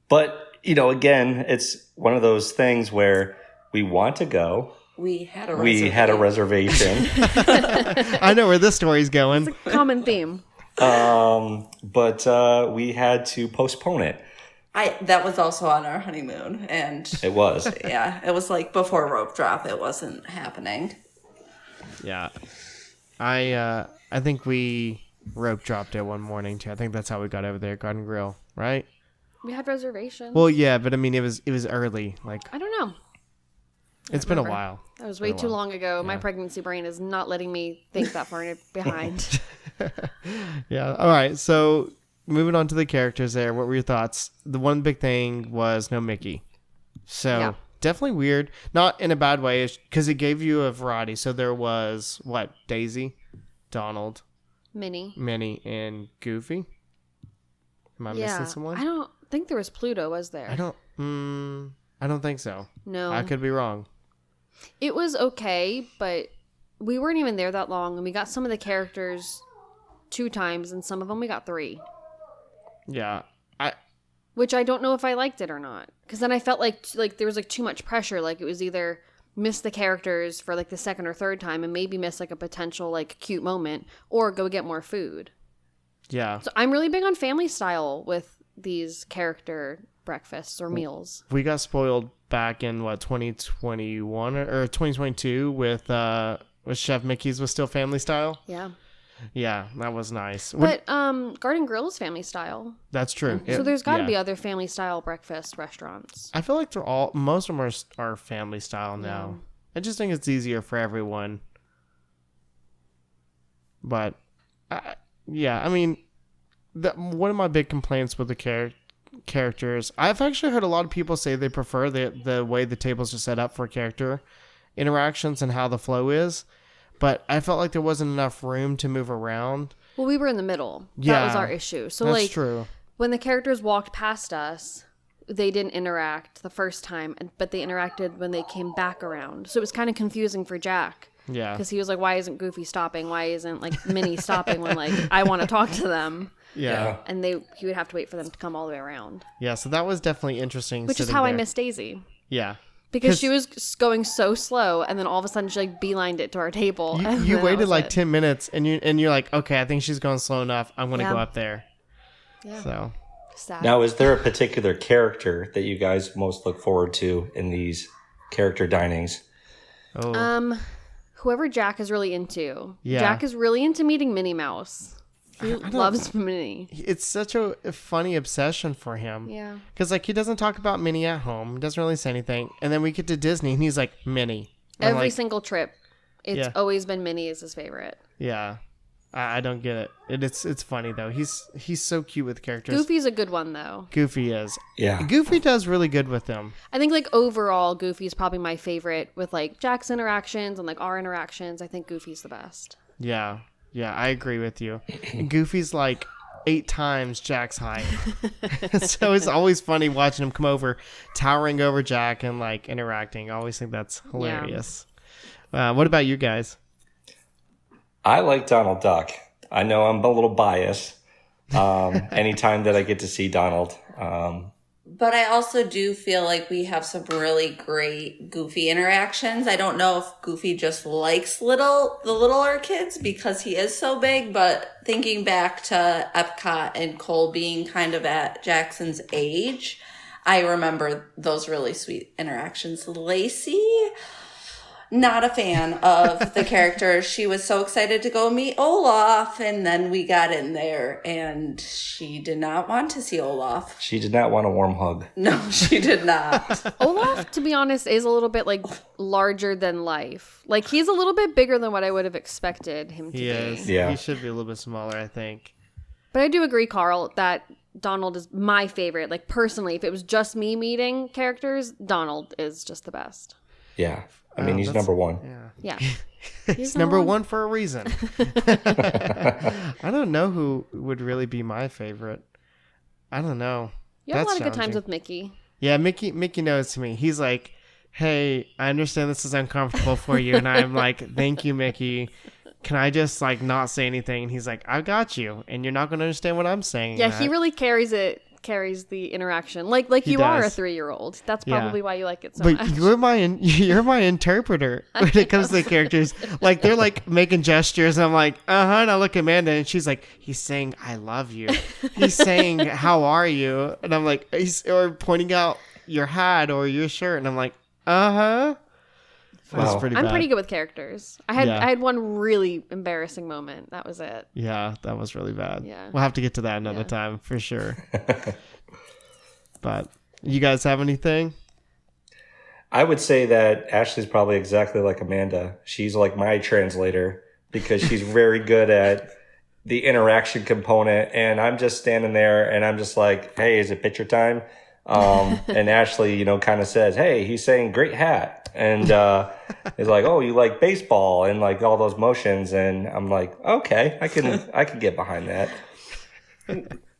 But, again, it's one of those things where we want to go. We had a We had a reservation. I know where this story's going. Common theme. But we had to postpone it. That was also on our honeymoon, and It was. yeah, it was like before rope drop. It wasn't happening. Yeah. I think we rope dropped it one morning too. I think that's how we got over there, Garden Grill, right? We had reservations. Well, yeah, but I mean it was early. Like I don't know. it's been a remember. while. That was way too long ago. My pregnancy brain is not letting me think that far behind. Yeah. All right. So moving on to the characters there, what were your thoughts? The one big thing was no Mickey. So Yeah. definitely weird. Not in a bad way, because it gave you a variety. So there was Daisy, Donald, Minnie. Minnie, and Goofy. Am I missing someone? I don't think there was Pluto, was there? I don't think so. No. I could be wrong. It was okay, but we weren't even there that long, and we got some of the characters 2 times, and some of them we got 3. Yeah. Which I don't know if I liked it or not. Because then I felt like there was like too much pressure. Like it was either miss the characters for like the second or third time and maybe miss like a potential like cute moment, or go get more food. Yeah. So I'm really big on family style with these character breakfasts or meals. We got spoiled back in 2021 or 2022 with Chef Mickey's was still family style. Yeah. Yeah, that was nice. But Garden Grill is family style. That's true. So there's got to yeah. be other family style breakfast restaurants. I feel like most of them are family style now. I just think it's easier for everyone. But yeah, I mean, one of my big complaints with the characters, I've actually heard a lot of people say they prefer the way the tables are set up for character interactions and how the flow is. But I felt like there wasn't enough room to move around. Well, we were in the middle. Yeah, That was our issue. So That's like true. when the characters walked past us, they didn't interact the first time, but they interacted when they came back around. So it was kind of confusing for Jack. Yeah. Because he was like, why isn't Goofy stopping? Why isn't like Minnie stopping when like I want to talk to them? Yeah. And he would have to wait for them to come all the way around. Yeah, so that was definitely interesting. Which is sitting how I there. miss Daisy. Yeah. Because she was going so slow, and then all of a sudden she like beelined it to our table. and You then that waited was like it. 10 minutes and you're like, okay, I think she's going slow enough. I'm going to Yeah. go up there. Yeah. So Sad. Now, is there a particular character that you guys most look forward to in these character dinings? Whoever Jack is really into. Yeah. Jack is really into meeting Minnie Mouse. He loves Minnie. it's such a funny obsession for him. Yeah. Because like he doesn't talk about Minnie at home. He doesn't really say anything. And then we get to Disney and he's like, Minnie. And I'm Every like, single trip, it's Yeah. always been Minnie is his favorite. yeah. I don't get it. It's funny though. He's so cute with characters. Goofy's a good one though. Goofy is. Yeah. Goofy does really good with them. I think like overall, Goofy's probably my favorite with like Jack's interactions and like our interactions. I think Goofy's the best. Yeah. Yeah, I agree with you. And Goofy's like 8 times Jack's height. So it's always funny watching him come over, towering over Jack and like interacting. I always think that's hilarious. What about you guys? I like Donald Duck. I know I'm a little biased. Anytime that I get to see Donald. But I also do feel like we have some really great Goofy interactions. I don't know if Goofy just likes the littler kids because he is so big, but thinking back to Epcot and Cole being kind of at Jackson's age, I remember those really sweet interactions. Lacey, not a fan of the character. She was so excited to go meet Olaf, and then we got in there, and she did not want to see Olaf. She did not want a warm hug. No, she did not. Olaf, to be honest, is a little bit like larger than life. Like he's a little bit bigger than what I would have expected him to He be. is. Yeah. He should be a little bit smaller, I think. But I do agree, Carl, that Donald is my favorite. Like personally, if it was just me meeting characters, Donald is just the best. Yeah. I mean, he's that's- number one. Yeah. He's number one for a reason. I don't know who would really be my favorite. I don't know. You have That's a lot of good times challenging. with Mickey. Yeah, Mickey knows me. He's like, hey, I understand this is uncomfortable for you. And I'm like, thank you, Mickey. Can I just like not say anything? And he's like, I got you. And you're not going to understand what I'm saying. Yeah, he really carries the interaction. Like He you are a does. 3-year-old. That's Yeah. probably why you like it so But much. you're my interpreter when it comes to the characters. Like they're like making gestures. And I'm like, and I look at Amanda and she's like, he's saying I love you. He's saying how are you? And I'm like, or pointing out your hat or your shirt. And I'm like, That's Wow. pretty I'm bad. pretty good with characters. I had Yeah. I had one really embarrassing moment. That was it. Yeah, that was really bad. Yeah. We'll have to get to that another Yeah. time for sure. But you guys have anything? I would say that Ashley's probably exactly like Amanda. She's like my translator because she's very good at the interaction component. And I'm just standing there and I'm just like, hey, is it picture time? And Ashley, kind of says, hey, he's saying great hat. And is like, oh, you like baseball and like all those motions. And I'm like, okay, I can get behind that.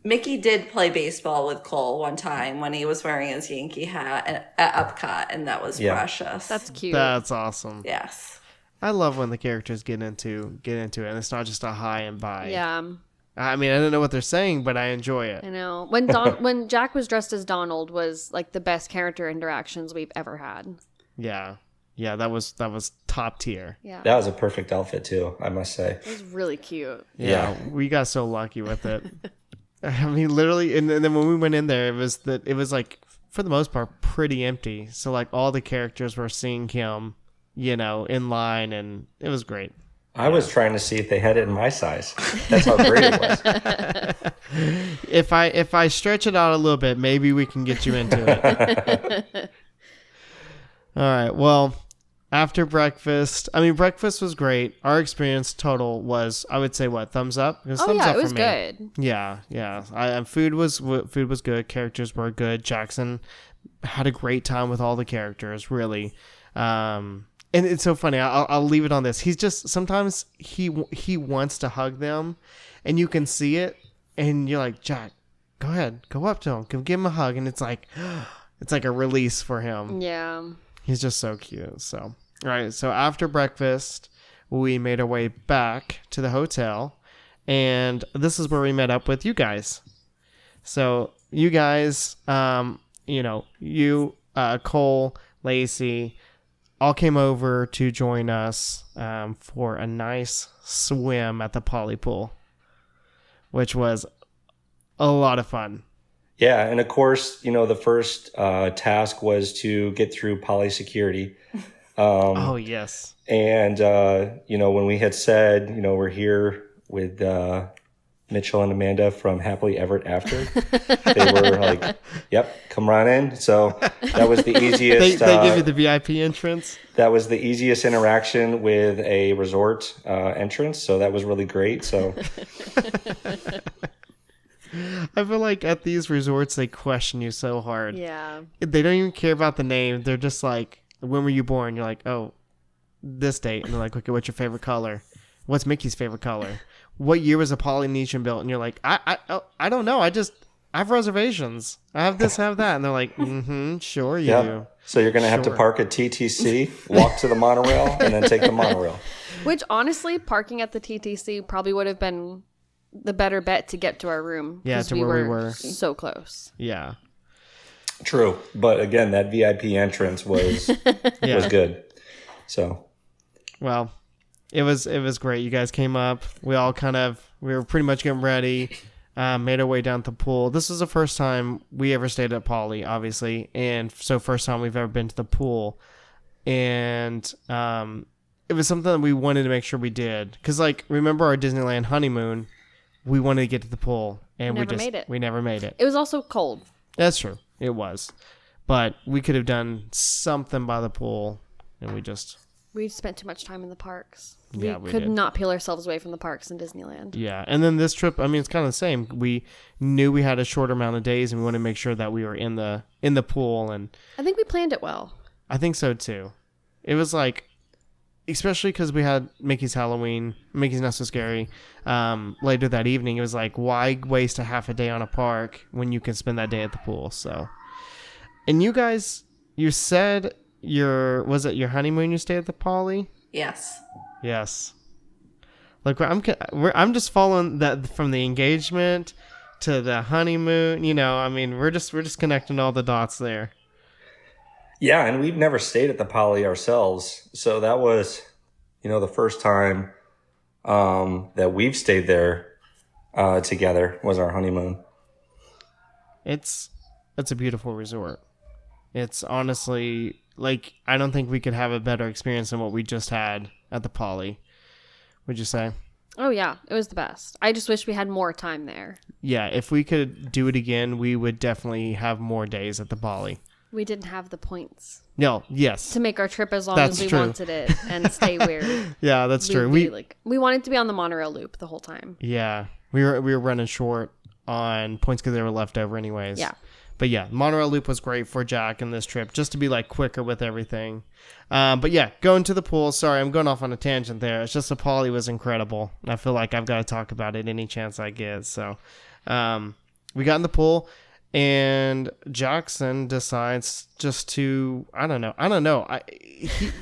Mickey did play baseball with Cole one time when he was wearing his Yankee hat at Epcot, and that was precious. That's cute. That's awesome. yes. I love when the characters get into it and it's not just a hi and bye. Yeah, I mean, I don't know what they're saying, but I enjoy it. I know. When Jack was dressed as Donald was like the best character interactions we've ever had. Yeah. Yeah, that was top tier. Yeah. That was a perfect outfit too, I must say. It was really cute. Yeah, we got so lucky with it. I mean, literally, and then when we went in there, it was like for the most part pretty empty. So like all the characters were seeing him, in line, and it was great. I was trying to see if they had it in my size. That's how great it was. If I stretch it out a little bit, maybe we can get you into it. All right. Well, after breakfast, breakfast was great. Our experience total was, I would say, what, thumbs up? Thumbs Oh yeah, up it was for me. good. Yeah. Food was good. Characters were good. Jackson had a great time with all the characters, really. And it's so funny. I'll leave it on this. He's just sometimes he wants to hug them, and you can see it, and you're like, Jack, go ahead, go up to him, give him a hug, and it's like a release for him. Yeah. He's just so cute. So, all right. So after breakfast, we made our way back to the hotel, and this is where we met up with you guys. So you guys, Cole, Lacey, all came over to join us for a nice swim at the Poly Pool, which was a lot of fun. Yeah, and of course, the first task was to get through poly security. Oh, yes. And, when we had said, we're here with Mitchell and Amanda from Happily Ever After, they were like, yep, come on in. So that was the easiest. They give you the VIP entrance. That was the easiest interaction with a resort entrance. So that was really great. So I feel like at these resorts, they question you so hard. Yeah. They don't even care about the name. They're just like, when were you born? You're like, oh, this date. And they're like, okay, what's your favorite color? what's Mickey's favorite color? What year was a Polynesian built? And you're like, I don't know. I have reservations. I have this, I have that. And they're like, sure you do. So you're going to have to park at TTC, walk to the monorail, and then take the monorail. Which, honestly, parking at the TTC probably would have been the better bet to get to our room. Yeah, to where we were. So close. Yeah. True. But again, that VIP entrance was was good. So. Well, it was great. You guys came up. We were pretty much getting ready. Made our way down to the pool. This was the first time we ever stayed at Poly, obviously, and so first time we've ever been to the pool, and it was something that we wanted to make sure we did, because like, remember our Disneyland honeymoon, we wanted to get to the pool, and we never made it. It was also cold. That's true, it was, but we could have done something by the pool, and we spent too much time in the parks. We could not peel ourselves away from the parks in Disneyland. Yeah, and then this trip, I mean, it's kind of the same. We knew we had a shorter amount of days, and we wanted to make sure that we were in the pool. And I think we planned it well. I think so too. It was like, especially because we had Mickey's Halloween, Mickey's Not So Scary, later that evening. It was like, why waste a half a day on a park when you can spend that day at the pool? So, and you guys, you said was it your honeymoon you stayed at the Poly? Yes. Yes. Like, I'm just following that from the engagement to the honeymoon. You know, I mean, we're just connecting all the dots there. Yeah, and we've never stayed at the Poly ourselves, so that was, the first time that we've stayed there together was our honeymoon. It's a beautiful resort. It's honestly, like, I don't think we could have a better experience than what we just had at the Poly. Would you say? Oh, yeah. It was the best. I just wish we had more time there. Yeah, if we could do it again, we would definitely have more days at the Poly. We didn't have the points. No, yes. To make our trip as long as we wanted it and stay where. Yeah, that's true. We wanted to be on the monorail loop the whole time. Yeah. We were running short on points because they were left over anyways. Yeah. But yeah, monorail loop was great for Jack in this trip, just to be like quicker with everything. But yeah, going to the pool. Sorry, I'm going off on a tangent there. It's just the Poly was incredible. I feel like I've got to talk about it any chance I get. So we got in the pool, and Jackson decides just to, I don't know.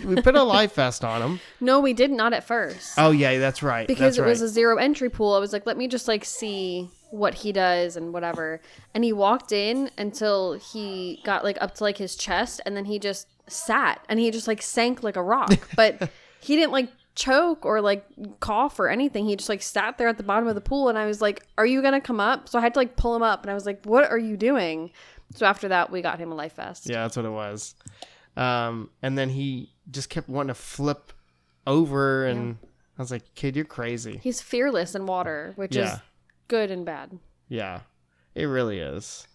We put a life vest on him. No, we did not at first. Oh yeah, that's right. Because it was a zero entry pool. I was like, let me just like see what he does and whatever. And he walked in until he got like up to like his chest, and then he just sat and he just like sank like a rock. But he didn't like choke or like cough or anything. He just like sat there at the bottom of the pool, and I was like, are you gonna come up? So I had to like pull him up, and I was like, what are you doing? So after that, we got him a life vest. Yeah, that's what it was. And then he just kept wanting to flip over, and I was like, kid, you're crazy. He's fearless in water, which is good and bad. Yeah, it really is.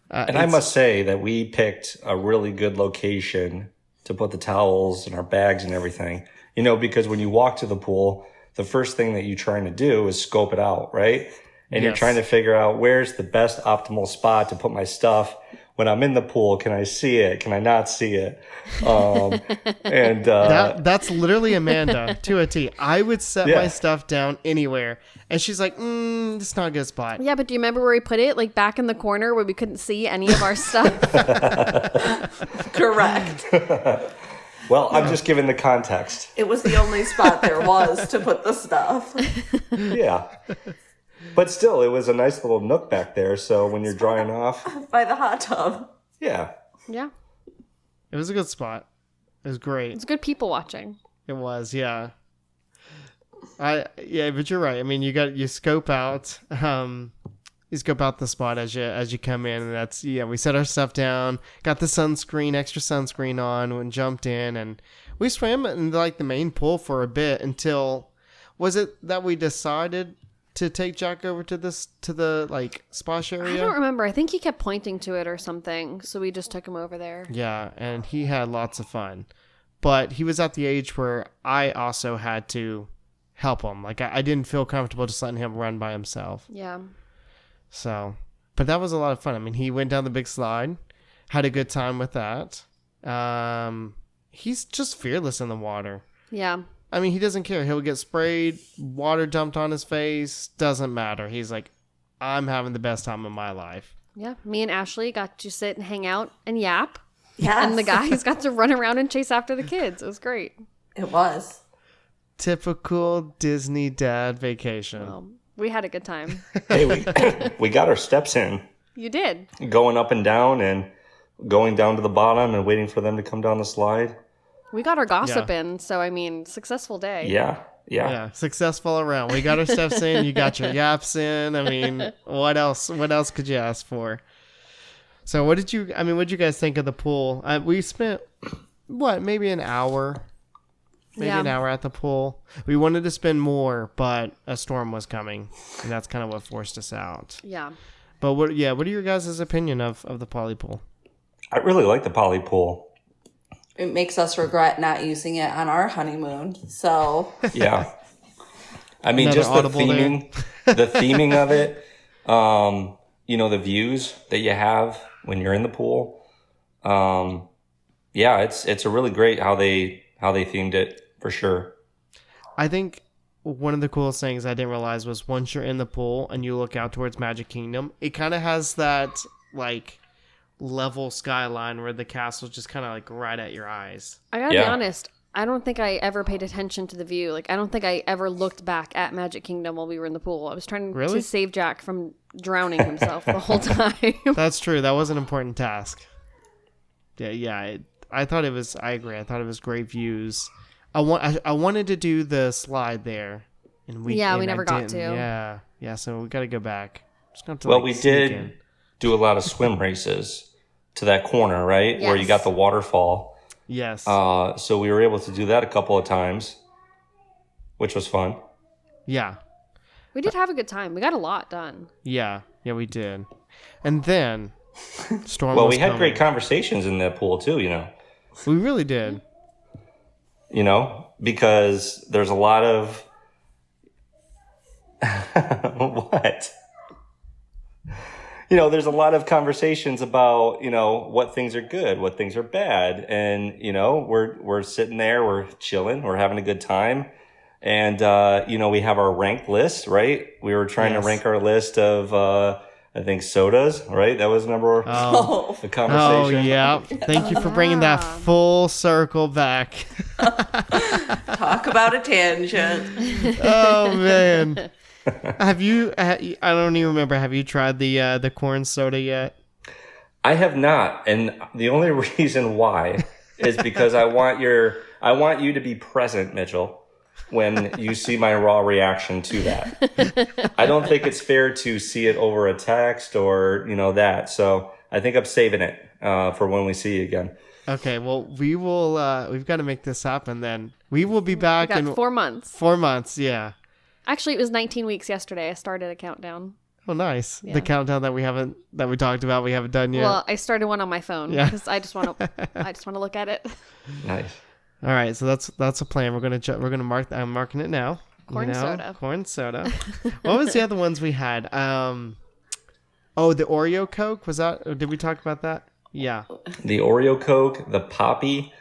And I must say that we picked a really good location to put the towels and our bags and everything. Because when you walk to the pool, the first thing that you're trying to do is scope it out, right? And you're trying to figure out where's the best optimal spot to put my stuff. When I'm in the pool, can I see it? Can I not see it? And that's literally Amanda to a T. I would set my stuff down anywhere, and she's like, "It's not a good spot." Yeah, but do you remember where we put it? Like back in the corner where we couldn't see any of our stuff. Correct. Well, I'm just giving the context. It was the only spot there was to put the stuff. Yeah. But still, it was a nice little nook back there. So when you're drying off. By the hot tub. Yeah. Yeah. It was a good spot. It was great. It's good people watching. It was, yeah. But you're right. I mean, you scope out the spot as you come in, and that's, we set our stuff down, got the extra sunscreen on, and jumped in, and we swam in like the main pool for a bit until, was it that we decided to take Jack over to the like splash area? I don't remember. I think he kept pointing to it or something, so we just took him over there. Yeah, and he had lots of fun, but he was at the age where I also had to help him. Like I didn't feel comfortable just letting him run by himself. Yeah. So, but that was a lot of fun. I mean, he went down the big slide, had a good time with that. He's just fearless in the water. Yeah. I mean, he doesn't care. He'll get sprayed, water dumped on his face. Doesn't matter. He's like, I'm having the best time of my life. Yeah, me and Ashley got to sit and hang out and yap. Yes. And the guys got to run around and chase after the kids. It was great. It was. Typical Disney dad vacation. We had a good time. Hey, we got our steps in, You did. going up and down and going down to the bottom and waiting for them to come down the slide. We got our gossip in, so I mean, successful day. Yeah. Yeah, successful around. We got our steps in. You got your yaps in. I mean, what else? What else could you ask for? So, what did you guys think of the pool? We spent maybe an hour, an hour at the pool. We wanted to spend more, but a storm was coming, and that's kind of what forced us out. Yeah. But what are your guys' opinion of the poly pool? I really like the poly pool. It makes us regret not using it on our honeymoon. So Yeah. I mean, Another just the audible there. theming of it, the views that you have when you're in the pool. Yeah, it's a really great how they themed it for sure. I think one of the coolest things I didn't realize was once you're in the pool and you look out towards Magic Kingdom, it kind of has that like level skyline where the castle's just kind of like right at your eyes. I gotta be Yeah. honest. I don't think I ever paid attention to the view. Like, I don't think I ever looked back at Magic Kingdom while we were in the pool. I was trying Really? to save Jack from drowning himself the whole time. That's true. That was an important task. Yeah. I thought it was. I agree. I thought it was great views. I wanted to do the slide there, and we never got didn't. to. Yeah. So we got to go back. Just gonna have to, Well, like, we sneak did in. do a lot of swim races to that corner, right? Where you Yes. got the waterfall. Yes. So we were able to do that a couple of times, which was fun. Yeah. We did have a good time. We got a lot done. Yeah, we did. And then storm. Well, was we had coming. great conversations in that pool too, We really did. Because there's a lot of what? There's a lot of conversations about, what things are good, what things are bad. And, we're sitting there, we're chilling, we're having a good time. And, we have our ranked list, right? We were trying to Yes. rank our list of, I think sodas, right? That was number the Oh conversation. yeah. Thank you for bringing that full circle back. talk about a tangent. Oh man. Have you? I don't even remember. Have you tried the corn soda yet? I have not, and the only reason why is because I want you to be present, Mitchell, when you see my raw reaction to that. I don't think it's fair to see it over a text or that. So I think I'm saving it for when we see you again. Okay. Well, we will. We've got to make this happen. Then we will be back We got in 4 months. 4 months. Yeah. Actually, it was 19 weeks yesterday. I started a countdown. Oh, nice. Yeah. The countdown that we talked about. We haven't done yet. Well, I started one on my phone Yeah. because I just want to look at it. Nice. All right. So that's a plan. We're gonna mark. I'm marking it now. Corn soda. Corn soda. What was the other ones we had? The Oreo Coke, was that? Or did we talk about that? Yeah. The Oreo Coke, the Poppy,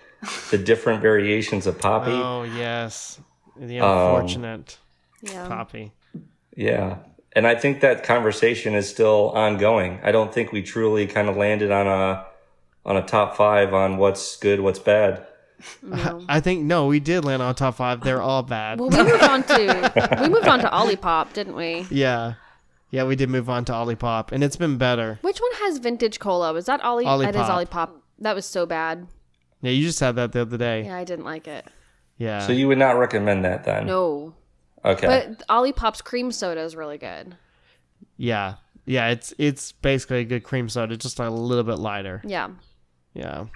the different variations of Poppy. Oh yes, the unfortunate Yeah. Poppy. Yeah. And I think that conversation is still ongoing. I don't think we truly kind of landed on a top 5 on what's good, what's bad. No. I think no, we did land on top 5. They're all bad. Well, we moved on to Olipop, didn't we? Yeah, we did move on to Olipop, and it's been better. Which one has vintage cola? Was that Olipop? That is Olipop. Olipop. That was so bad. Yeah, you just had that the other day. Yeah, I didn't like it. Yeah. So you would not recommend that then? No. Okay. But Olipop's cream soda is really good. Yeah. It's basically a good cream soda, just a little bit lighter. Yeah. Yeah.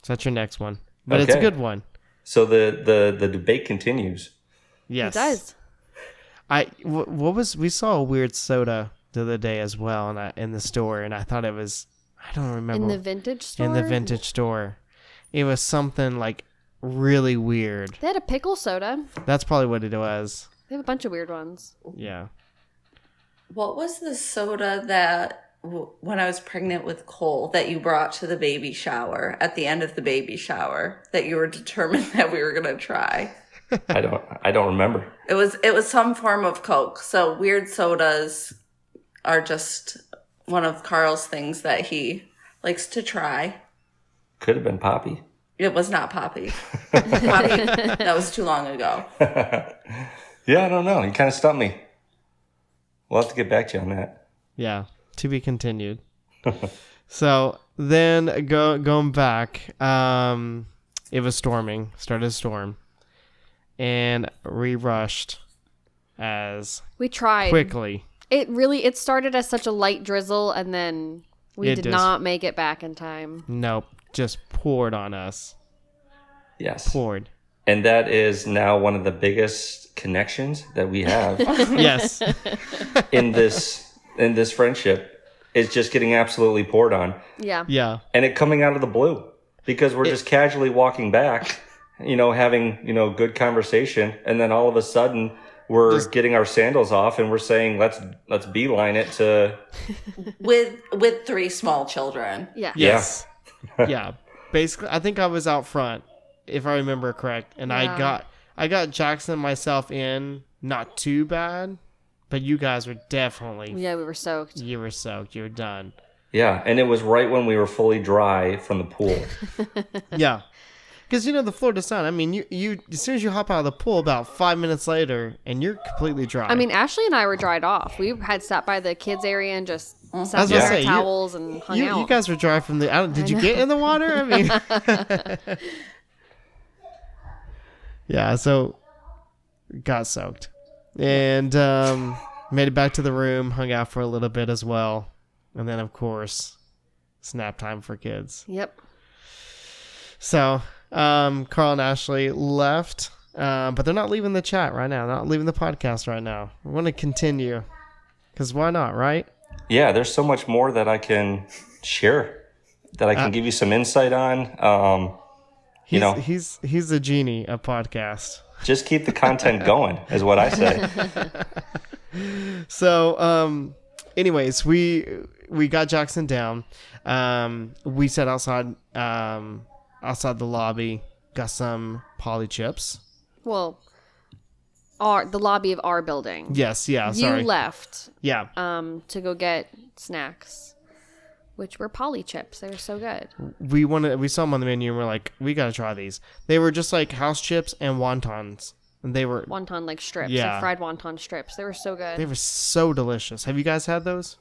So that's your next one, but it's a Okay. good one. So the debate continues. Yes, It does. We saw a weird soda the other day as well in the store, and I thought it was, I don't remember. In the vintage store? In the vintage store. It was something like really weird. They had a pickle soda. That's probably what it was. They have a bunch of weird ones. Yeah. What was the soda that when I was pregnant with Cole that you brought to the baby shower at the end of the baby shower that you were determined that we were going to try? I don't remember. It was some form of Coke. So weird sodas are just one of Carl's things that he likes to try. Could have been Poppy. It was not Poppy. Poppy, that was too long ago. Yeah, I don't know. You kind of stumped me. We'll have to get back to you on that. Yeah, to be continued. So then going back, it was storming, started to storm, and we rushed as We tried. quickly. It started as such a light drizzle, and then we It did just- not make it back in time. Nope, just poured on us. Yes. Poured. And that is now one of the biggest connections that we have Yes. in this friendship is just getting absolutely poured on. Yeah. Yeah. And it coming out of the blue because we're just casually walking back, having, good conversation. And then all of a sudden we're getting our sandals off and we're saying, let's beeline it to. With 3 small children. Yeah. Yes. Yeah. Basically, I think I was out front, if I remember correct. And Yeah. I got Jackson and myself in, not too bad, but you guys were definitely, Yeah, we were soaked. you were soaked. You were done. Yeah. And it was right when we were fully dry from the pool. Yeah. Because, the Florida sun, I mean, you as soon as you hop out of the pool, about 5 minutes later, and you're completely dry. I mean, Ashley and I were dried off. We had sat by the kids area and just sat was on gonna our say, you- towels and hung out. you guys were dry from the. Did you get in the water? I mean, yeah. So got soaked, and made it back to the room, hung out for a little bit as well, and then of course, snap time for kids. Yep. So Carl and Ashley left, but they're not leaving the chat right now. Not leaving the podcast right now. We want to continue, because why not, right? Yeah. There's so much more that I can share, that I can give you some insight on. He's the genie of podcast. Just keep the content going is what I say. So, anyways, we got Jackson down. We sat outside the lobby, got some poly chips. Well, the lobby of our building. Yes, yeah, You sorry. left Yeah. to go get snacks, which were poly chips. They were so good. We saw them on the menu and we're like, we got to try these. They were just like house chips and wontons. And they were Wonton like strips, Yeah. like fried wonton strips. They were so good. they were so delicious. Have you guys had those?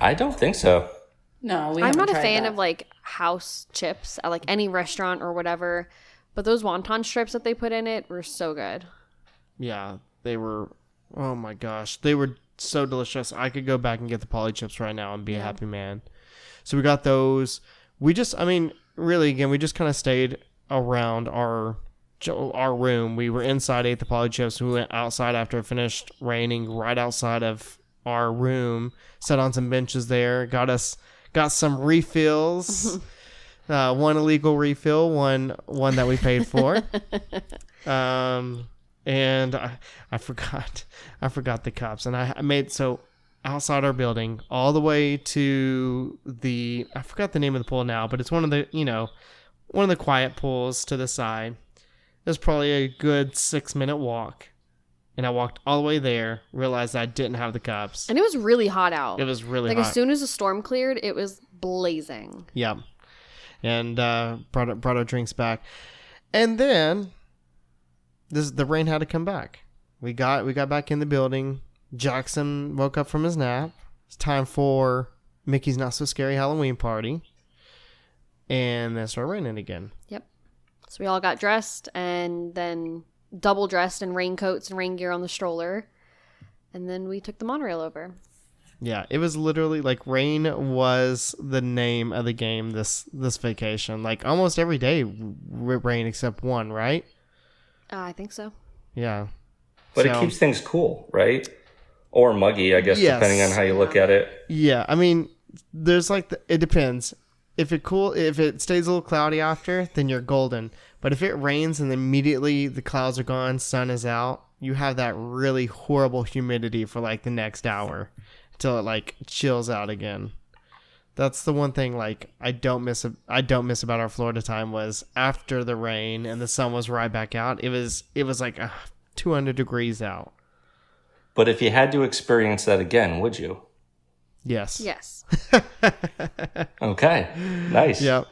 I don't think so. No, we I'm haven't not a tried fan that. of like house chips at like any restaurant or whatever, but those wonton strips that they put in it were so good. Yeah, they were. Oh my gosh, they were so delicious. I could go back and get the poly chips right now and be a happy man. So we got those. We just, really, again, we just kind of stayed around our room. We were inside, ate the poly chips. We went outside after it finished raining, right outside of our room. Sat on some benches there. Got some refills. One illegal refill, one that we paid for. And I forgot the cups, and I made so outside our building all the way to I forgot the name of the pool now, but it's one of the quiet pools to the side. It was probably a good 6-minute walk, and I walked all the way there, realized I didn't have the cups. And it was really hot out. It was really like hot. as soon as the storm cleared, it was blazing. Yeah. And brought our drinks back. And then the rain had to come back. We got back in the building. Jackson woke up from his nap. It's time for Mickey's Not So Scary Halloween party. And then it started raining again. Yep. So we all got dressed and then double dressed in raincoats and rain gear on the stroller. And then we took the monorail over. Yeah, it was literally like rain was the name of the game this vacation. Like almost every day rain except one, right? I think so. Yeah. But So- it keeps things cool, right? Or muggy, I guess, Yes. depending on how you look at it. Yeah, there's like it depends. If it stays a little cloudy after, then you're golden. But if it rains and immediately the clouds are gone, sun is out, you have that really horrible humidity for like the next hour until it like chills out again. That's the one thing like I don't miss about our Florida time was after the rain and the sun was right back out. It was like 200 degrees out. But if you had to experience that again, would you? Yes. Yes. Okay. Nice. Yep.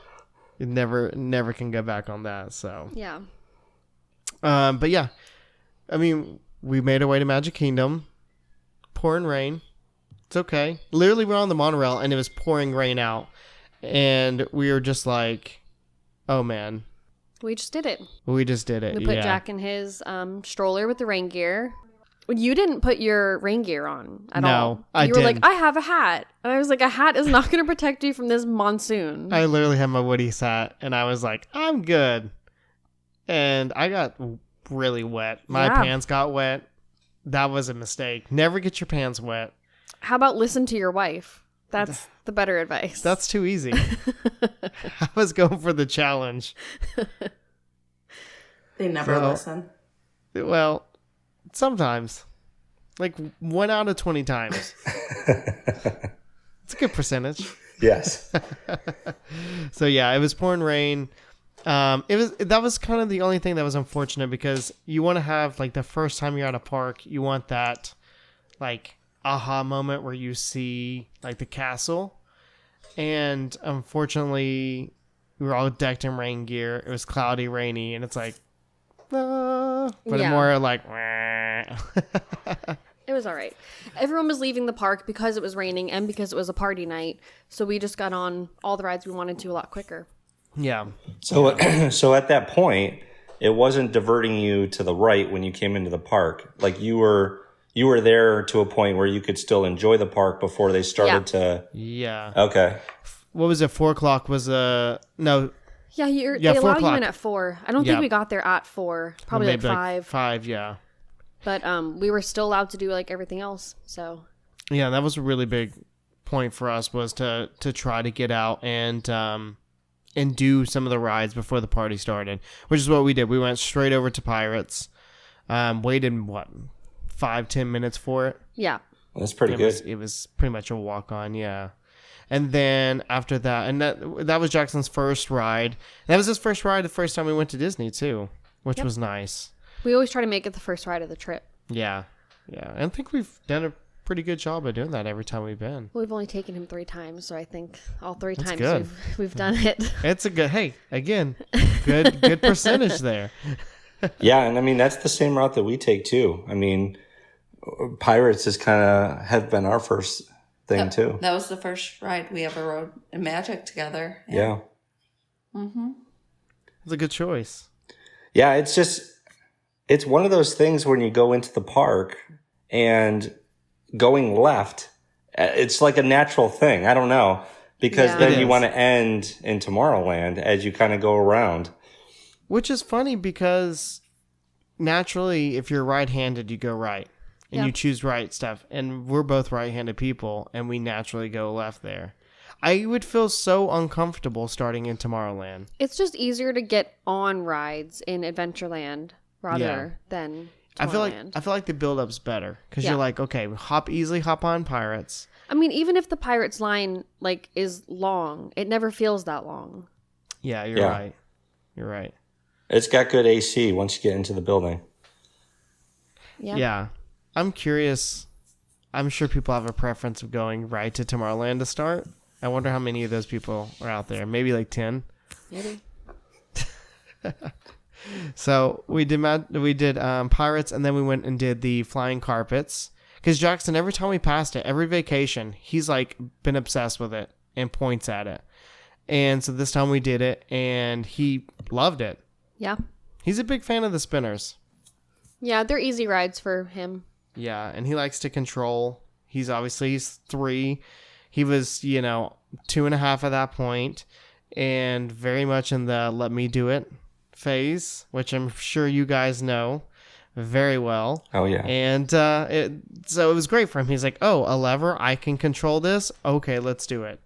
You never can go back on that. So. Yeah. But yeah, I mean, we made our way to Magic Kingdom. Pouring rain. It's okay. Literally, we're on the monorail and it was pouring rain out, and we were just like, "Oh man, We just did it. we just did it." We put yeah. Jack in his stroller with the rain gear. You didn't put your rain gear on at all. No, I You were like, didn't. I have a hat. And I was like, a hat is not going to protect you from this monsoon. I literally had my Woody's hat, and I was like, "I'm good," and I got really wet. My Yeah. pants got wet. That was a mistake. Never get your pants wet. How about listen to your wife? That's the better advice. That's too easy. I was going for the challenge. They never So- listen. Well, sometimes. Like 1 out of 20 times. It's a good percentage. Yes. So yeah, it was pouring rain. That was kind of the only thing that was unfortunate because you want to have like the first time you're at a park, you want that like aha moment where you see like the castle. And unfortunately, we were all decked in rain gear. It was cloudy, rainy, and it's like, but Yeah. more like, It was all right. Everyone was leaving the park because it was raining and because it was a party night. So we just got on all the rides we wanted to a lot quicker. yeah. So, so at that point, it wasn't diverting you to the right when you came into the park. Like you were there to a point where you could still enjoy the park before they started to. Yeah. Okay. What was it? 4:00 was no. Yeah, Yeah, they 4 allow you in o'clock. at 4. I don't Yeah. think we got there at 4. Probably like maybe 5. 5, yeah. But we were still allowed to do like everything else. So Yeah, that was a really big point for us was to try to get out and do some of the rides before the party started, which is what we did. We went straight over to Pirates. Waited 5-10 minutes for it. yeah, That's pretty good. It was pretty much a walk on, yeah. And then after that, and that was Jackson's first ride. That was his first ride the first time we went to Disney too, which was nice. we always try to make it the first ride of the trip. Yeah, yeah. And I think we've done a pretty good job of doing that every time we've been. We've only taken him 3 times, so I think all 3 That's times good. we've done it. It's a good. Hey, again, good percentage there. Yeah, and I mean that's the same route that we take too. I mean, Pirates is kind of have been our first thing too. That was the first ride we ever rode in Magic together. Yeah. It's a good choice. Yeah, it's one of those things when you go into the park and going left, it's like a natural thing. I don't know. Because Yeah. then It you is. want to end in Tomorrowland as you kind of go around. Which is funny because naturally, if you're right-handed, you go right. And Yeah. you choose right stuff. And we're both right-handed people, and we naturally go left there. I would feel so uncomfortable starting in Tomorrowland. It's just easier to get on rides in Adventureland rather than I feel Tomorrowland. like the build-up's better because Yeah. you're like, okay, easily hop on Pirates. I mean, even if the Pirates line like is long, it never feels that long. Yeah, you're Yeah. right. You're right. It's got good AC once you get into the building. Yeah. Yeah. I'm curious. I'm sure people have a preference of going right to Tomorrowland to start. I wonder how many of those people are out there. Maybe like 10. Maybe. So we did Pirates, and then we went and did the flying carpets. Because Jackson, every time we passed it, every vacation, he's like been obsessed with it and points at it. And so this time we did it, and he loved it. Yeah. He's a big fan of the spinners. Yeah, they're easy rides for him. Yeah, and he likes to control. He's 3. He was, 2.5 at that point, and very much in the let me do it phase, which I'm sure you guys know very well. Oh, yeah. And so it was great for him. He's like, oh, a lever, I can control this. Okay, let's do it.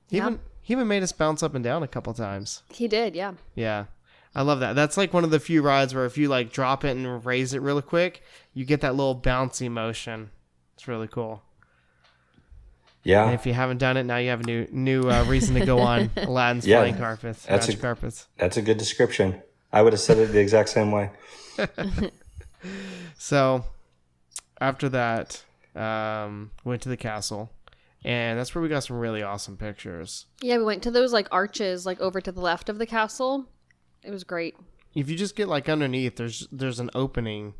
He Yeah. even made us bounce up and down a couple times. He did, yeah. Yeah. I love that. That's like one of the few rides where if you like drop it and raise it really quick, you get that little bouncy motion. It's really cool. Yeah. And if you haven't done it, now you have a new reason to go on Aladdin's Yeah, flying carpets. Magic carpets. That's a good description. I would have said it the exact same way. So after that, went to the castle, and that's where we got some really awesome pictures. Yeah, we went to those like arches like over to the left of the castle. It was great. If you just get like underneath, there's an opening,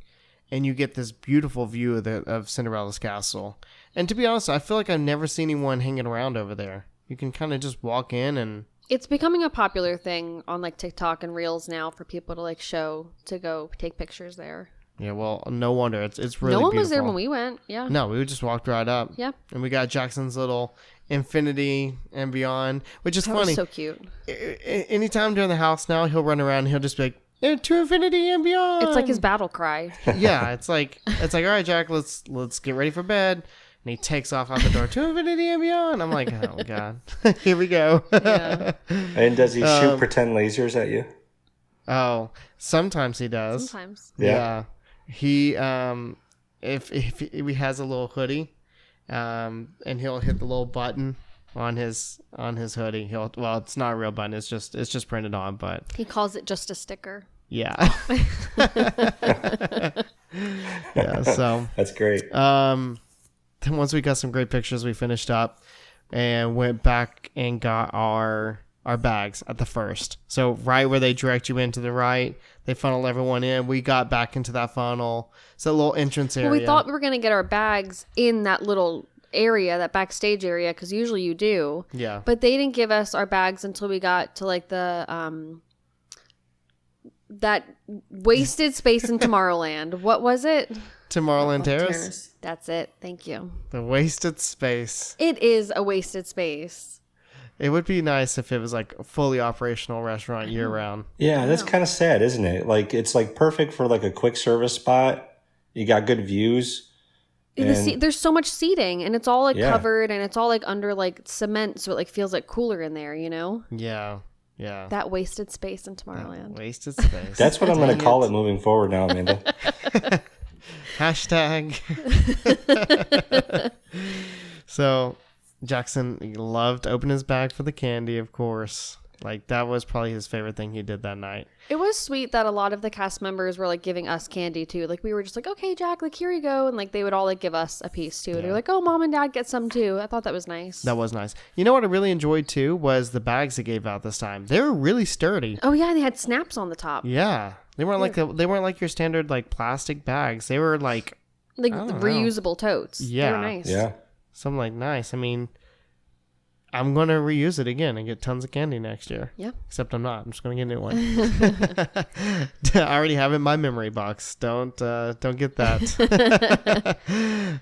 and you get this beautiful view of Cinderella's castle. And to be honest, I feel like I've never seen anyone hanging around over there. You can kind of just walk in and... It's becoming a popular thing on like TikTok and Reels now for people to like to go take pictures there. Yeah, well, no wonder. It's really No one beautiful. was there when we went. Yeah. No, we just walked right up. Yeah. And we got Jackson's little Infinity and Beyond, which is That funny. was so cute. Anytime during the house now, he'll run around and he'll just be like, to Infinity and Beyond. It's like his battle cry. Yeah, it's like, all right, Jack, let's get ready for bed. And he takes off out the door to Infinity and Beyond. I'm like, oh God, here we go. Yeah. And does he shoot pretend lasers at you? Oh, sometimes he does. Sometimes. Yeah. He if he has a little hoodie, and he'll hit the little button on his hoodie. Well, it's not a real button. It's just printed on, but He calls it just a sticker. yeah. Yeah, so That's great. then once we got some great pictures, we finished up and went back and got our bags at the first. So right where they direct you into the right, they funnel everyone in. We got back into that funnel. It's a little entrance area. Well, we thought we were going to get our bags in that little area, that backstage area, because usually you do. Yeah. But they didn't give us our bags until we got to like the that wasted space in Tomorrowland. What was it? Tomorrowland Terrace. That's it. Thank you. The wasted space. It is a wasted space. It would be nice if it was like a fully operational restaurant year round. Yeah, that's kind of sad, isn't it? Like, it's like perfect for like a quick service spot. You got good views. There's so much seating, and it's all like Yeah. covered, and it's all like under like cement, so it like feels like cooler in there, you know? Yeah. Yeah. That wasted space in Tomorrowland. Wasted space. That's what I'm going to call it moving forward now, Amanda. Hashtag. So Jackson loved opening his bag for the candy, of course. Like, that was probably his favorite thing he did that night. It was sweet that a lot of the cast members were like giving us candy too. Like we were just like, okay, Jack, like here you go, and like they would all like give us a piece too. They're like, oh, mom and dad get some too. I thought that was nice. That was nice. You know what I really enjoyed too was the bags they gave out this time. They were really sturdy. Oh yeah, they had snaps on the top, Yeah, they weren't like your standard like plastic bags. They were like like don't know. reusable totes. They Yeah. were nice. Yeah. something like nice. I mean, I'm gonna reuse it again and get tons of candy next year. Yeah. Except I'm not. I'm just gonna get a new one. I already have it in my memory box. Don't get that.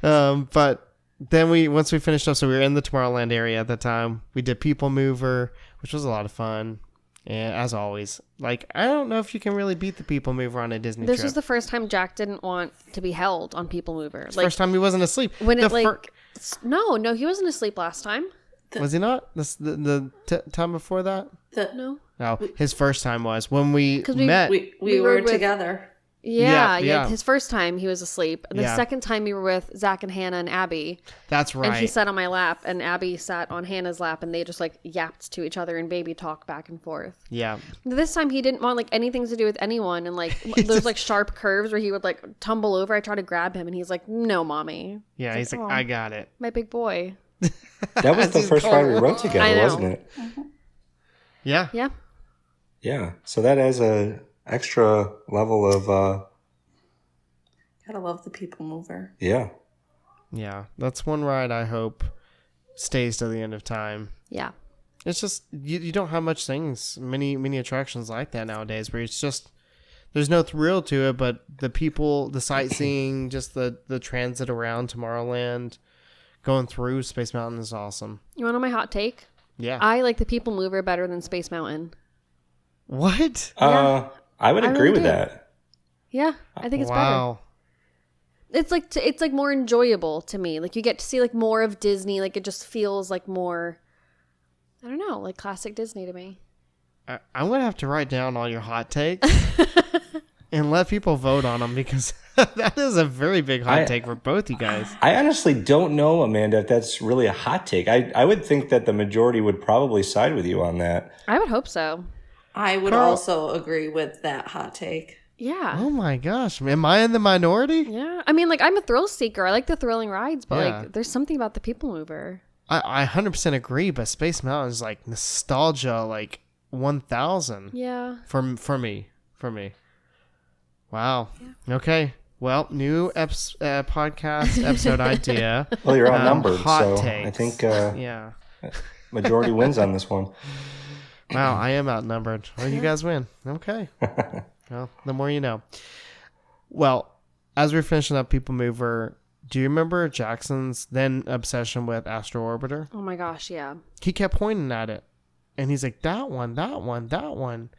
But then once we finished up, so we were in the Tomorrowland area at the time. We did People Mover, which was a lot of fun. And as always, like, I don't know if you can really beat the People Mover on a Disney This trip. was the first time Jack didn't want to be held on People Mover. Like First time he wasn't asleep. when it The like no, he wasn't asleep last time. was he not? The time before that? No. No, his first time was when we 'Cause we- met. We We were rode with- together. Yeah. His first time he was asleep. And the Yeah. second time we were with Zach and Hannah and Abby. That's right. And he sat on my lap and Abby sat on Hannah's lap and they just like yapped to each other and baby talk back and forth. Yeah. This time he didn't want like anything to do with anyone and like those like sharp curves where he would like tumble over. I tried to grab him and he's like, no, mommy. Yeah. He's like, "Aw, I got it. my big boy. That was the first ride we rode I together, know. wasn't it? Yeah. Yeah. Yeah. So that adds a extra level of, Gotta love the People Mover. yeah. Yeah. That's one ride I hope stays to the end of time. Yeah. It's just, you don't have many attractions like that nowadays where it's just, there's no thrill to it, but the people, the sightseeing, just the transit around Tomorrowland, going through Space Mountain is awesome. You want to know my hot take? Yeah. I like the People Mover better than Space Mountain. What? I would I agree really with do. that. Yeah, I think it's better. Wow. It's like more enjoyable to me. Like you get to see like more of Disney. Like it just feels like more, I don't know, like classic Disney to me. I'm going to have to write down all your hot takes and let people vote on them because That is a very big hot take for both you guys. I honestly don't know, Amanda, if that's really a hot take. I would think that the majority would probably side with you on that. I would hope so. I would Carl- also agree with that hot take. Yeah. Oh my gosh, am I in the minority? Yeah. I mean, like, I'm a thrill seeker. I like the thrilling rides, but Yeah. like, there's something about the People Mover. I 100% agree, but Space Mountain is like nostalgia, like 1,000 Yeah. for me. Wow. Yeah. Okay. Well, new podcast episode idea. Well, you're outnumbered, hot so takes. I think Yeah. majority wins on this one. Wow, I am outnumbered. Well, you guys win. Okay. Well, the more you know. Well, as we're finishing up People Mover, do you remember Jackson's then obsession with Astro Orbiter? Oh my gosh. Yeah. He kept pointing at it. And he's like, that one. And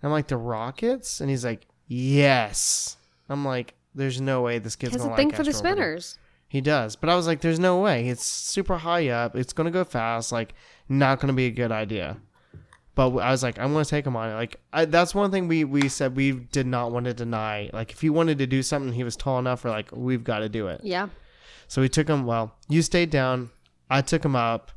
I'm like, the rockets? And he's like, yes. I'm like, there's no way this kid's He has going a to thing like for the Astro Orbiter. spinners. He does. But I was like, there's no way. It's super high up. It's going to go fast. Like, not going to be a good idea. But I was like, I'm going to take him on it. Like, that's one thing we said we did not want to deny. Like, if he wanted to do something, he was tall enough, we're like, we've got to do it. Yeah. So we took him, well, you stayed down. I took him up.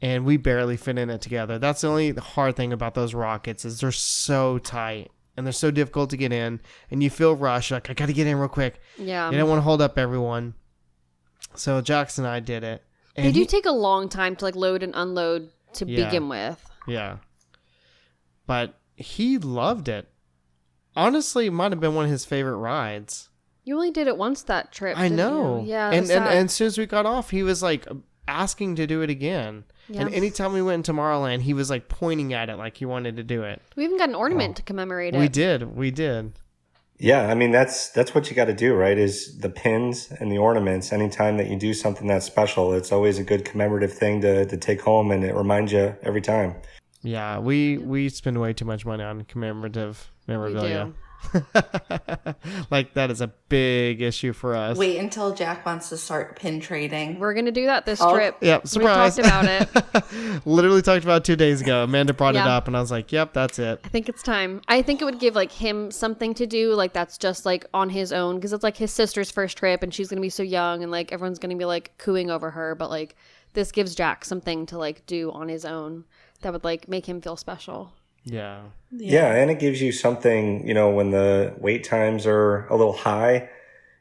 And we barely fit in it together. That's the only hard thing about those rockets is they're so tight. And they're so difficult to get in. And you feel rushed. Like, I got to get in real quick. Yeah. You don't want to hold up everyone. So Jackson and I did it. And They do take a long time to like load and unload to Yeah. begin with. Yeah. But he loved it. Honestly, it might have been one of his favorite rides. You only did it once that trip. I didn't know. You? Yeah. And, that's sad. and as soon as we got off, he was like asking to do it again. Yeah. And anytime we went in Tomorrowland, he was like pointing at it like he wanted to do it. We even got an ornament to commemorate it. We did. Yeah, I mean that's what you got to do, right? Is the pins and the ornaments. Anytime that you do something that's special, it's always a good commemorative thing to take home, and it reminds you every time. Yeah, we spend way too much money on commemorative We memorabilia. do. Like that is a big issue for us. Wait until Jack wants to start pin trading. We're going to do that this Oh. trip. Yep, surprise. We talked about it. Literally talked about it 2 days ago. Amanda brought it Yeah. up, and I was like, "Yep, that's it." I think it's time. I think it would give like him something to do, like that's just like on his own, because it's like his sister's first trip, and she's gonna be so young, and like everyone's gonna be like cooing over her. But like this gives Jack something to like do on his own that would like make him feel special. Yeah, Yeah, and it gives you something, when the wait times are a little high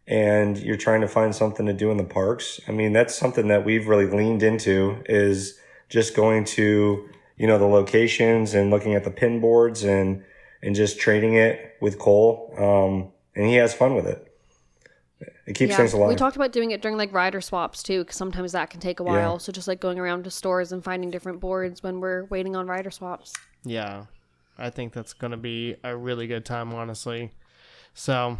and you're trying to find something to do in the parks. I mean, that's something that we've really leaned into is just going to, the locations and looking at the pin boards and just trading it with Cole. And he has fun with it. It keeps things alive. We talked about doing it during like rider swaps too, because sometimes that can take a while. Yeah. So just like going around to stores and finding different boards when we're waiting on rider swaps. yeah. I think that's gonna be a really good time, honestly. So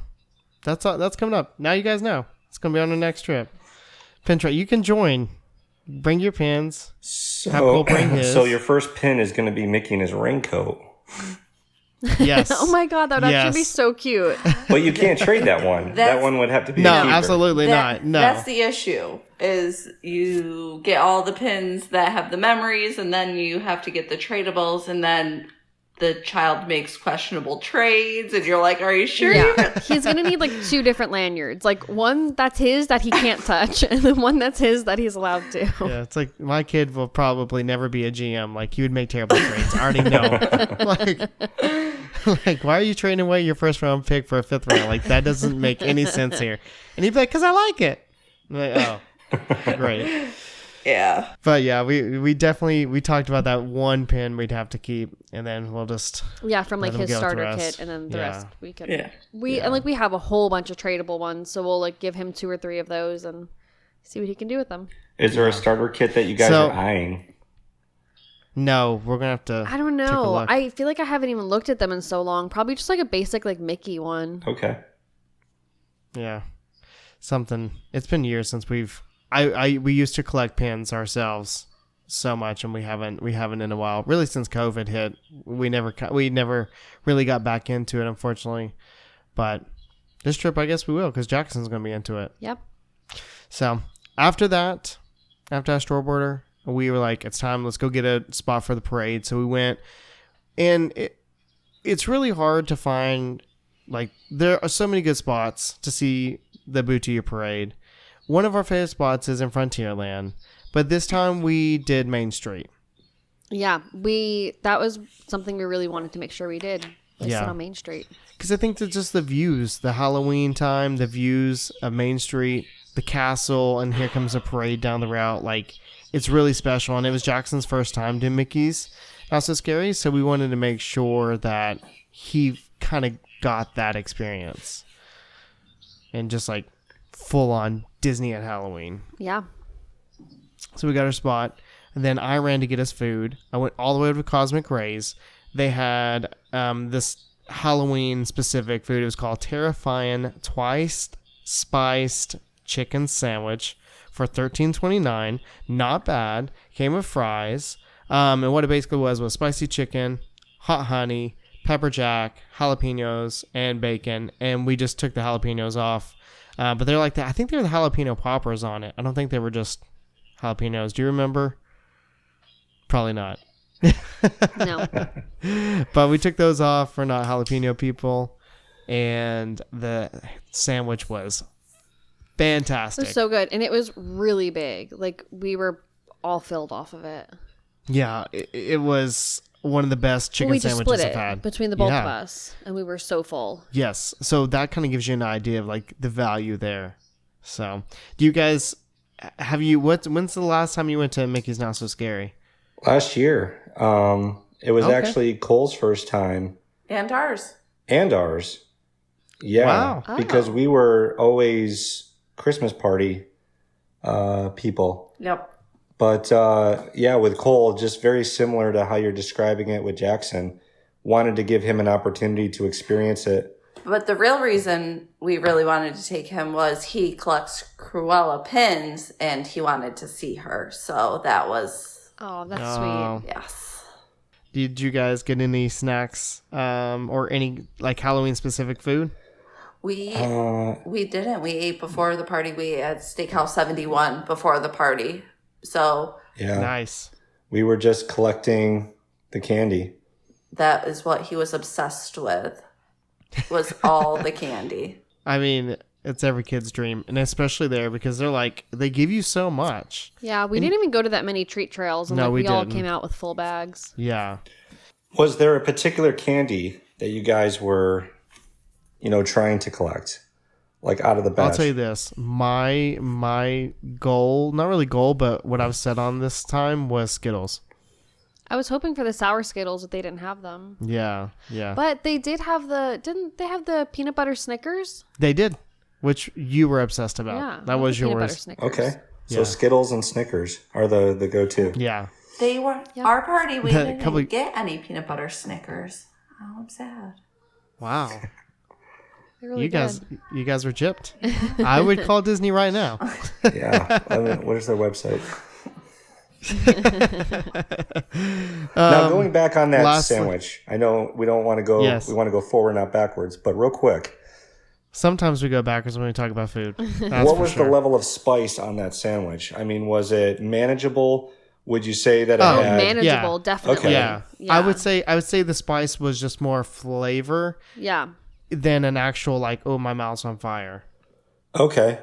that's coming up. Now you guys know it's gonna be on the next trip. Pin trade. You can join. Bring your pins. Have Cole bring his. So your first pin is going to be Mickey in his raincoat. Yes. Oh my god, that would actually be Yes. so cute. But you can't trade that one. that That's- one would have to be No, a keeper. absolutely not. No. That's the issue, is you get all the pins that have the memories, and then you have to get the tradables, and then the child makes questionable trades, and you're like, are you sure? Yeah, he's gonna need like 2 different lanyards, like one that's his that he can't touch, and then one that's his that he's allowed to. Yeah, it's like my kid will probably never be a GM. Like, he would make terrible trades. I already know. like, why are you trading away your first round pick for a 5th round? Like, that doesn't make any sense here. And he'd be like, because I like it. I'm like, oh, great. Yeah. But yeah, we definitely, we talked about that one pin we'd have to keep, and then we'll just, Yeah, from like Let him his go with the starter rest. kit, and then the Yeah. rest we could. Yeah. And like we have a whole bunch of tradable ones, so we'll like give him 2 or 3 of those and see what he can do with them. Is there a starter kit that you guys So- are eyeing? no, we're going to have to. I don't take a know. look. I feel like I haven't even looked at them in so long. Probably just like a basic like Mickey one. Okay. Yeah. Something. It's been years since we used to collect pins ourselves so much, and we haven't in a while. Really, since COVID hit, we never really got back into it, unfortunately. But this trip, I guess we will, because Jackson's going to be into it. Yep. So after that, after Astro Border, we were like, it's time. Let's go get a spot for the parade. So we went, and it's really hard to find. Like, there are so many good spots to see the Boutique Parade. One of our favorite spots is in Frontierland, but this time we did Main Street. Yeah, that was something we really wanted to make sure we did. Sit on Main Street. Because I think that just the views, the Halloween time, the views of Main Street, the castle, and here comes a parade down the route. Like, it's really special. And it was Jackson's first time to Mickey's Not So Scary. So we wanted to make sure that he kind of got that experience. And just like full on Disney at Halloween. Yeah. So we got our spot. And then I ran to get us food. I went all the way to Cosmic Rays. They had this Halloween specific food. It was called Terrifying Twice Spiced Chicken Sandwich for $13.29. Not bad. Came with fries. And what it basically was spicy chicken, hot honey, pepper jack, jalapenos, and bacon. And we just took the jalapenos off. But they're like that. I think they were the jalapeno poppers on it. I don't think they were just jalapenos. Do you remember? Probably not. No. But we took those off for not jalapeno people, and the sandwich was fantastic. It was so good, and it was really big. Like, we were all filled off of it. Yeah, it was one of the best chicken we just sandwiches split I've it had. between the both of us, and we were so full. Yes, so that kind of gives you an idea of like the value there. So, do you guys when's the last time you went to Mickey's Not So Scary? Last year. It was Okay. actually Cole's first time. And ours. And ours. Yeah. Wow. Oh. Because we were always Christmas party people. Yep. But with Cole, just very similar to how you're describing it with Jackson, wanted to give him an opportunity to experience it. But the real reason we really wanted to take him was he collects Cruella pins and he wanted to see her. So that was, Oh, that's Oh. sweet. yes. Did you guys get any snacks or any like Halloween specific food? We didn't. We ate before the party. We had Steakhouse 71 before the party. So Yeah. Nice. We were just collecting the candy. that is what he was obsessed with, was all the candy. I mean, it's every kid's dream, and especially there because they give you so much. Yeah, we didn't even go to that many treat trails, and No, we we all didn't. came out with full bags. Yeah. Was there a particular candy that you guys were, trying to collect? Like out of the batch? I'll tell you this. My goal, not really goal, but what I've set on this time was Skittles. I was hoping for the sour Skittles, but they didn't have them. Yeah. But they did have didn't they have the peanut butter Snickers? They did, which you were obsessed about. Yeah. That was peanut butter yours. Snickers. Okay. So Yeah. Skittles and Snickers are the go-to. Yeah. They were, Yep. our party, we That didn't couple- get any peanut butter Snickers. Oh, I'm sad. Wow. They're really You guys were gypped. good. I would call Disney right now. Yeah. What is their website? Now going back on that lastly- sandwich, I know we don't want to go. Yes. We want to go forward, not backwards. But real quick, Sometimes we go backwards when we talk about food. That's what for was sure. the level of spice on that sandwich? I mean, was it manageable? Would you say that it Oh, had? Manageable, yeah. definitely. Okay. Yeah. Yeah. I would say the spice was just more flavor Yeah. than an actual like, oh, my mouth's on fire. Okay.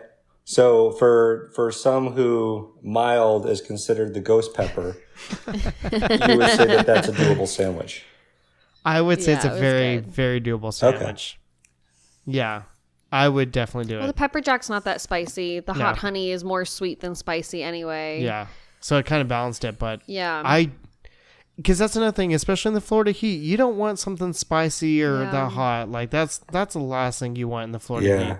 So for some who mild is considered the ghost pepper, you would say that that's a doable sandwich. I would say it's Yeah, a it was very, good. very doable sandwich. Yeah. I would definitely do Well, the it. pepper jack's not that spicy. The hot No. honey is more sweet than spicy anyway. Yeah. So it kind of balanced it, but Yeah. because that's another thing, especially in the Florida heat, you don't want something spicy or Yeah. that hot. Like that's the last thing you want in the Florida heat. Yeah.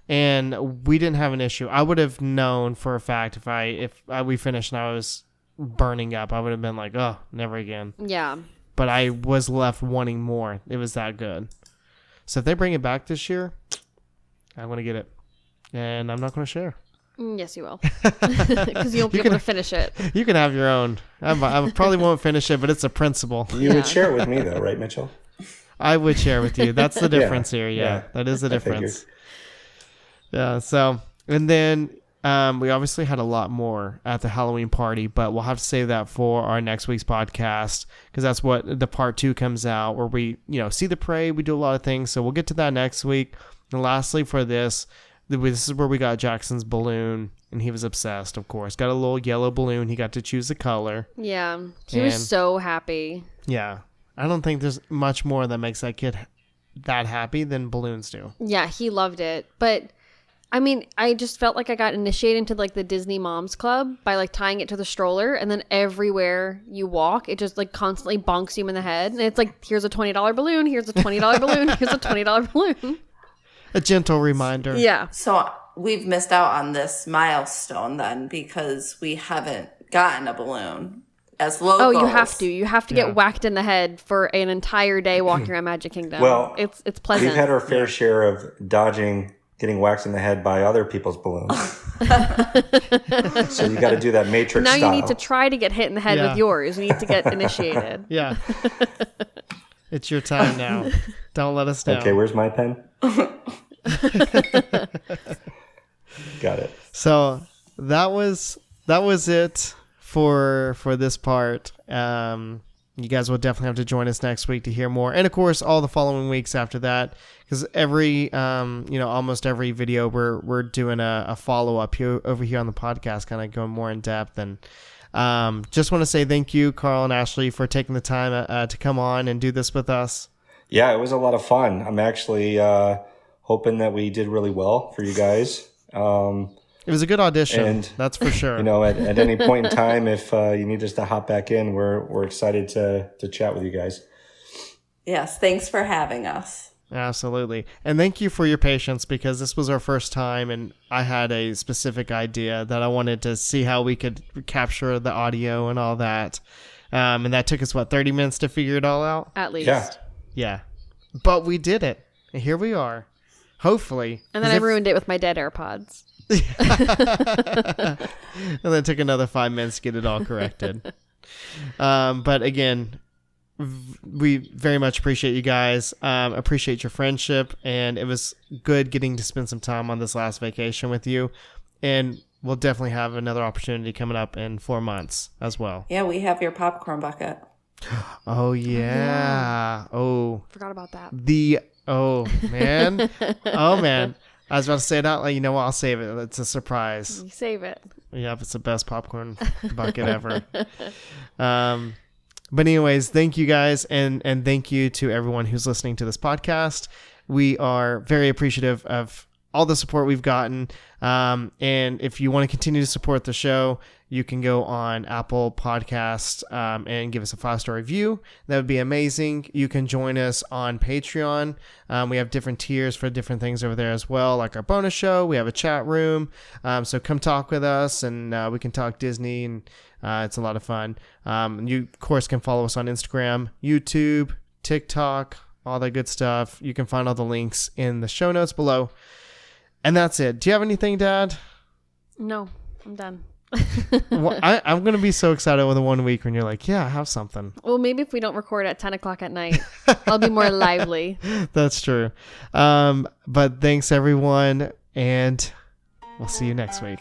And we didn't have an issue. I would have known for a fact if we finished and I was burning up, I would have been like, oh, never again. Yeah. But I was left wanting more. It was that good. So if they bring it back this year, I'm going to get it. And I'm not going to share. Yes, you will. Because you won't be able to finish it. You can have your own. I probably won't finish it, but it's a principle. You Yeah. would share it with me though, right, Mitchell? I would share with you. That's the difference here. yeah. Yeah, that is the I figured. difference. Yeah. So, and then we obviously had a lot more at the Halloween party, but we'll have to save that for our next week's podcast because that's what the part 2 comes out where we, see the parade. We do a lot of things. So we'll get to that next week. And lastly, for this this is where we got Jackson's balloon, and he was obsessed, of course. Got a little yellow balloon. He got to choose the color. Yeah. He was And- so happy. Yeah. I don't think there's much more that makes that kid that happy than balloons do. Yeah, he loved it. But I mean, I just felt like I got initiated into like the Disney Moms Club by like tying it to the stroller, and then everywhere you walk, it just like constantly bonks you in the head. And it's like, here's a $20 balloon, here's a $20 balloon, here's a $20 balloon. A gentle reminder. Yeah. So we've missed out on this milestone then because we haven't gotten a balloon as locals. Oh, you have to. You have to Yeah. get whacked in the head for an entire day walking around Magic Kingdom. Well, it's pleasant. We've had our fair share of dodging getting whacked in the head by other people's balloons. So you got to do that Matrix now style. you need to try to get hit in the head Yeah. with yours. You need to get initiated. Yeah. It's your time now. Don't let us down. Okay, where's my pen? Got it. So that was it for this part. You guys will definitely have to join us next week to hear more, and of course all the following weeks after that, because every almost every video we're doing a follow up here over here on the podcast, kind of going more in depth. And just want to say thank you, Carl and Ashley, for taking the time to come on and do this with us. Yeah, it was a lot of fun. I'm actually hoping that we did really well for you guys. It was a good audition, And, that's for sure. At any point in time, if you need us to hop back in, we're excited to chat with you guys. Yes, thanks for having us. Absolutely. And thank you for your patience, because this was our first time and I had a specific idea that I wanted to see how we could capture the audio and all that. And that took us, 30 minutes to figure it all out? At least. Yeah. Yeah. But we did it. And here we are. Hopefully. And then I ruined it with my dead AirPods. And then it took another 5 minutes to get it all corrected. But again, we very much appreciate you guys. Appreciate your friendship, and it was good getting to spend some time on this last vacation with you. And we'll definitely have another opportunity coming up in 4 months as well. Yeah, we have your popcorn bucket. Oh yeah. Oh, Forgot about that. oh man. Oh man. I was about to say it out. I'll save it. It's a surprise. You save it. Yep, it's the best popcorn bucket ever. But anyways, thank you guys, and thank you to everyone who's listening to this podcast. We are very appreciative of all the support we've gotten. And if you want to continue to support the show, you can go on Apple Podcasts and give us a 5-star review. That would be amazing. You can join us on Patreon. We have different tiers for different things over there as well, like our bonus show. We have a chat room. So come talk with us, and we can talk Disney, and it's a lot of fun. You, of course, can follow us on Instagram, YouTube, TikTok, all that good stuff. You can find all the links in the show notes below. And that's it. Do you have anything, Dad? No, I'm done. Well, I'm going to be so excited with the 1 week when you're like, yeah, I have something. Well, maybe if we don't record at 10 o'clock at night, I'll be more lively. That's true. But thanks, everyone, and we'll see you next week.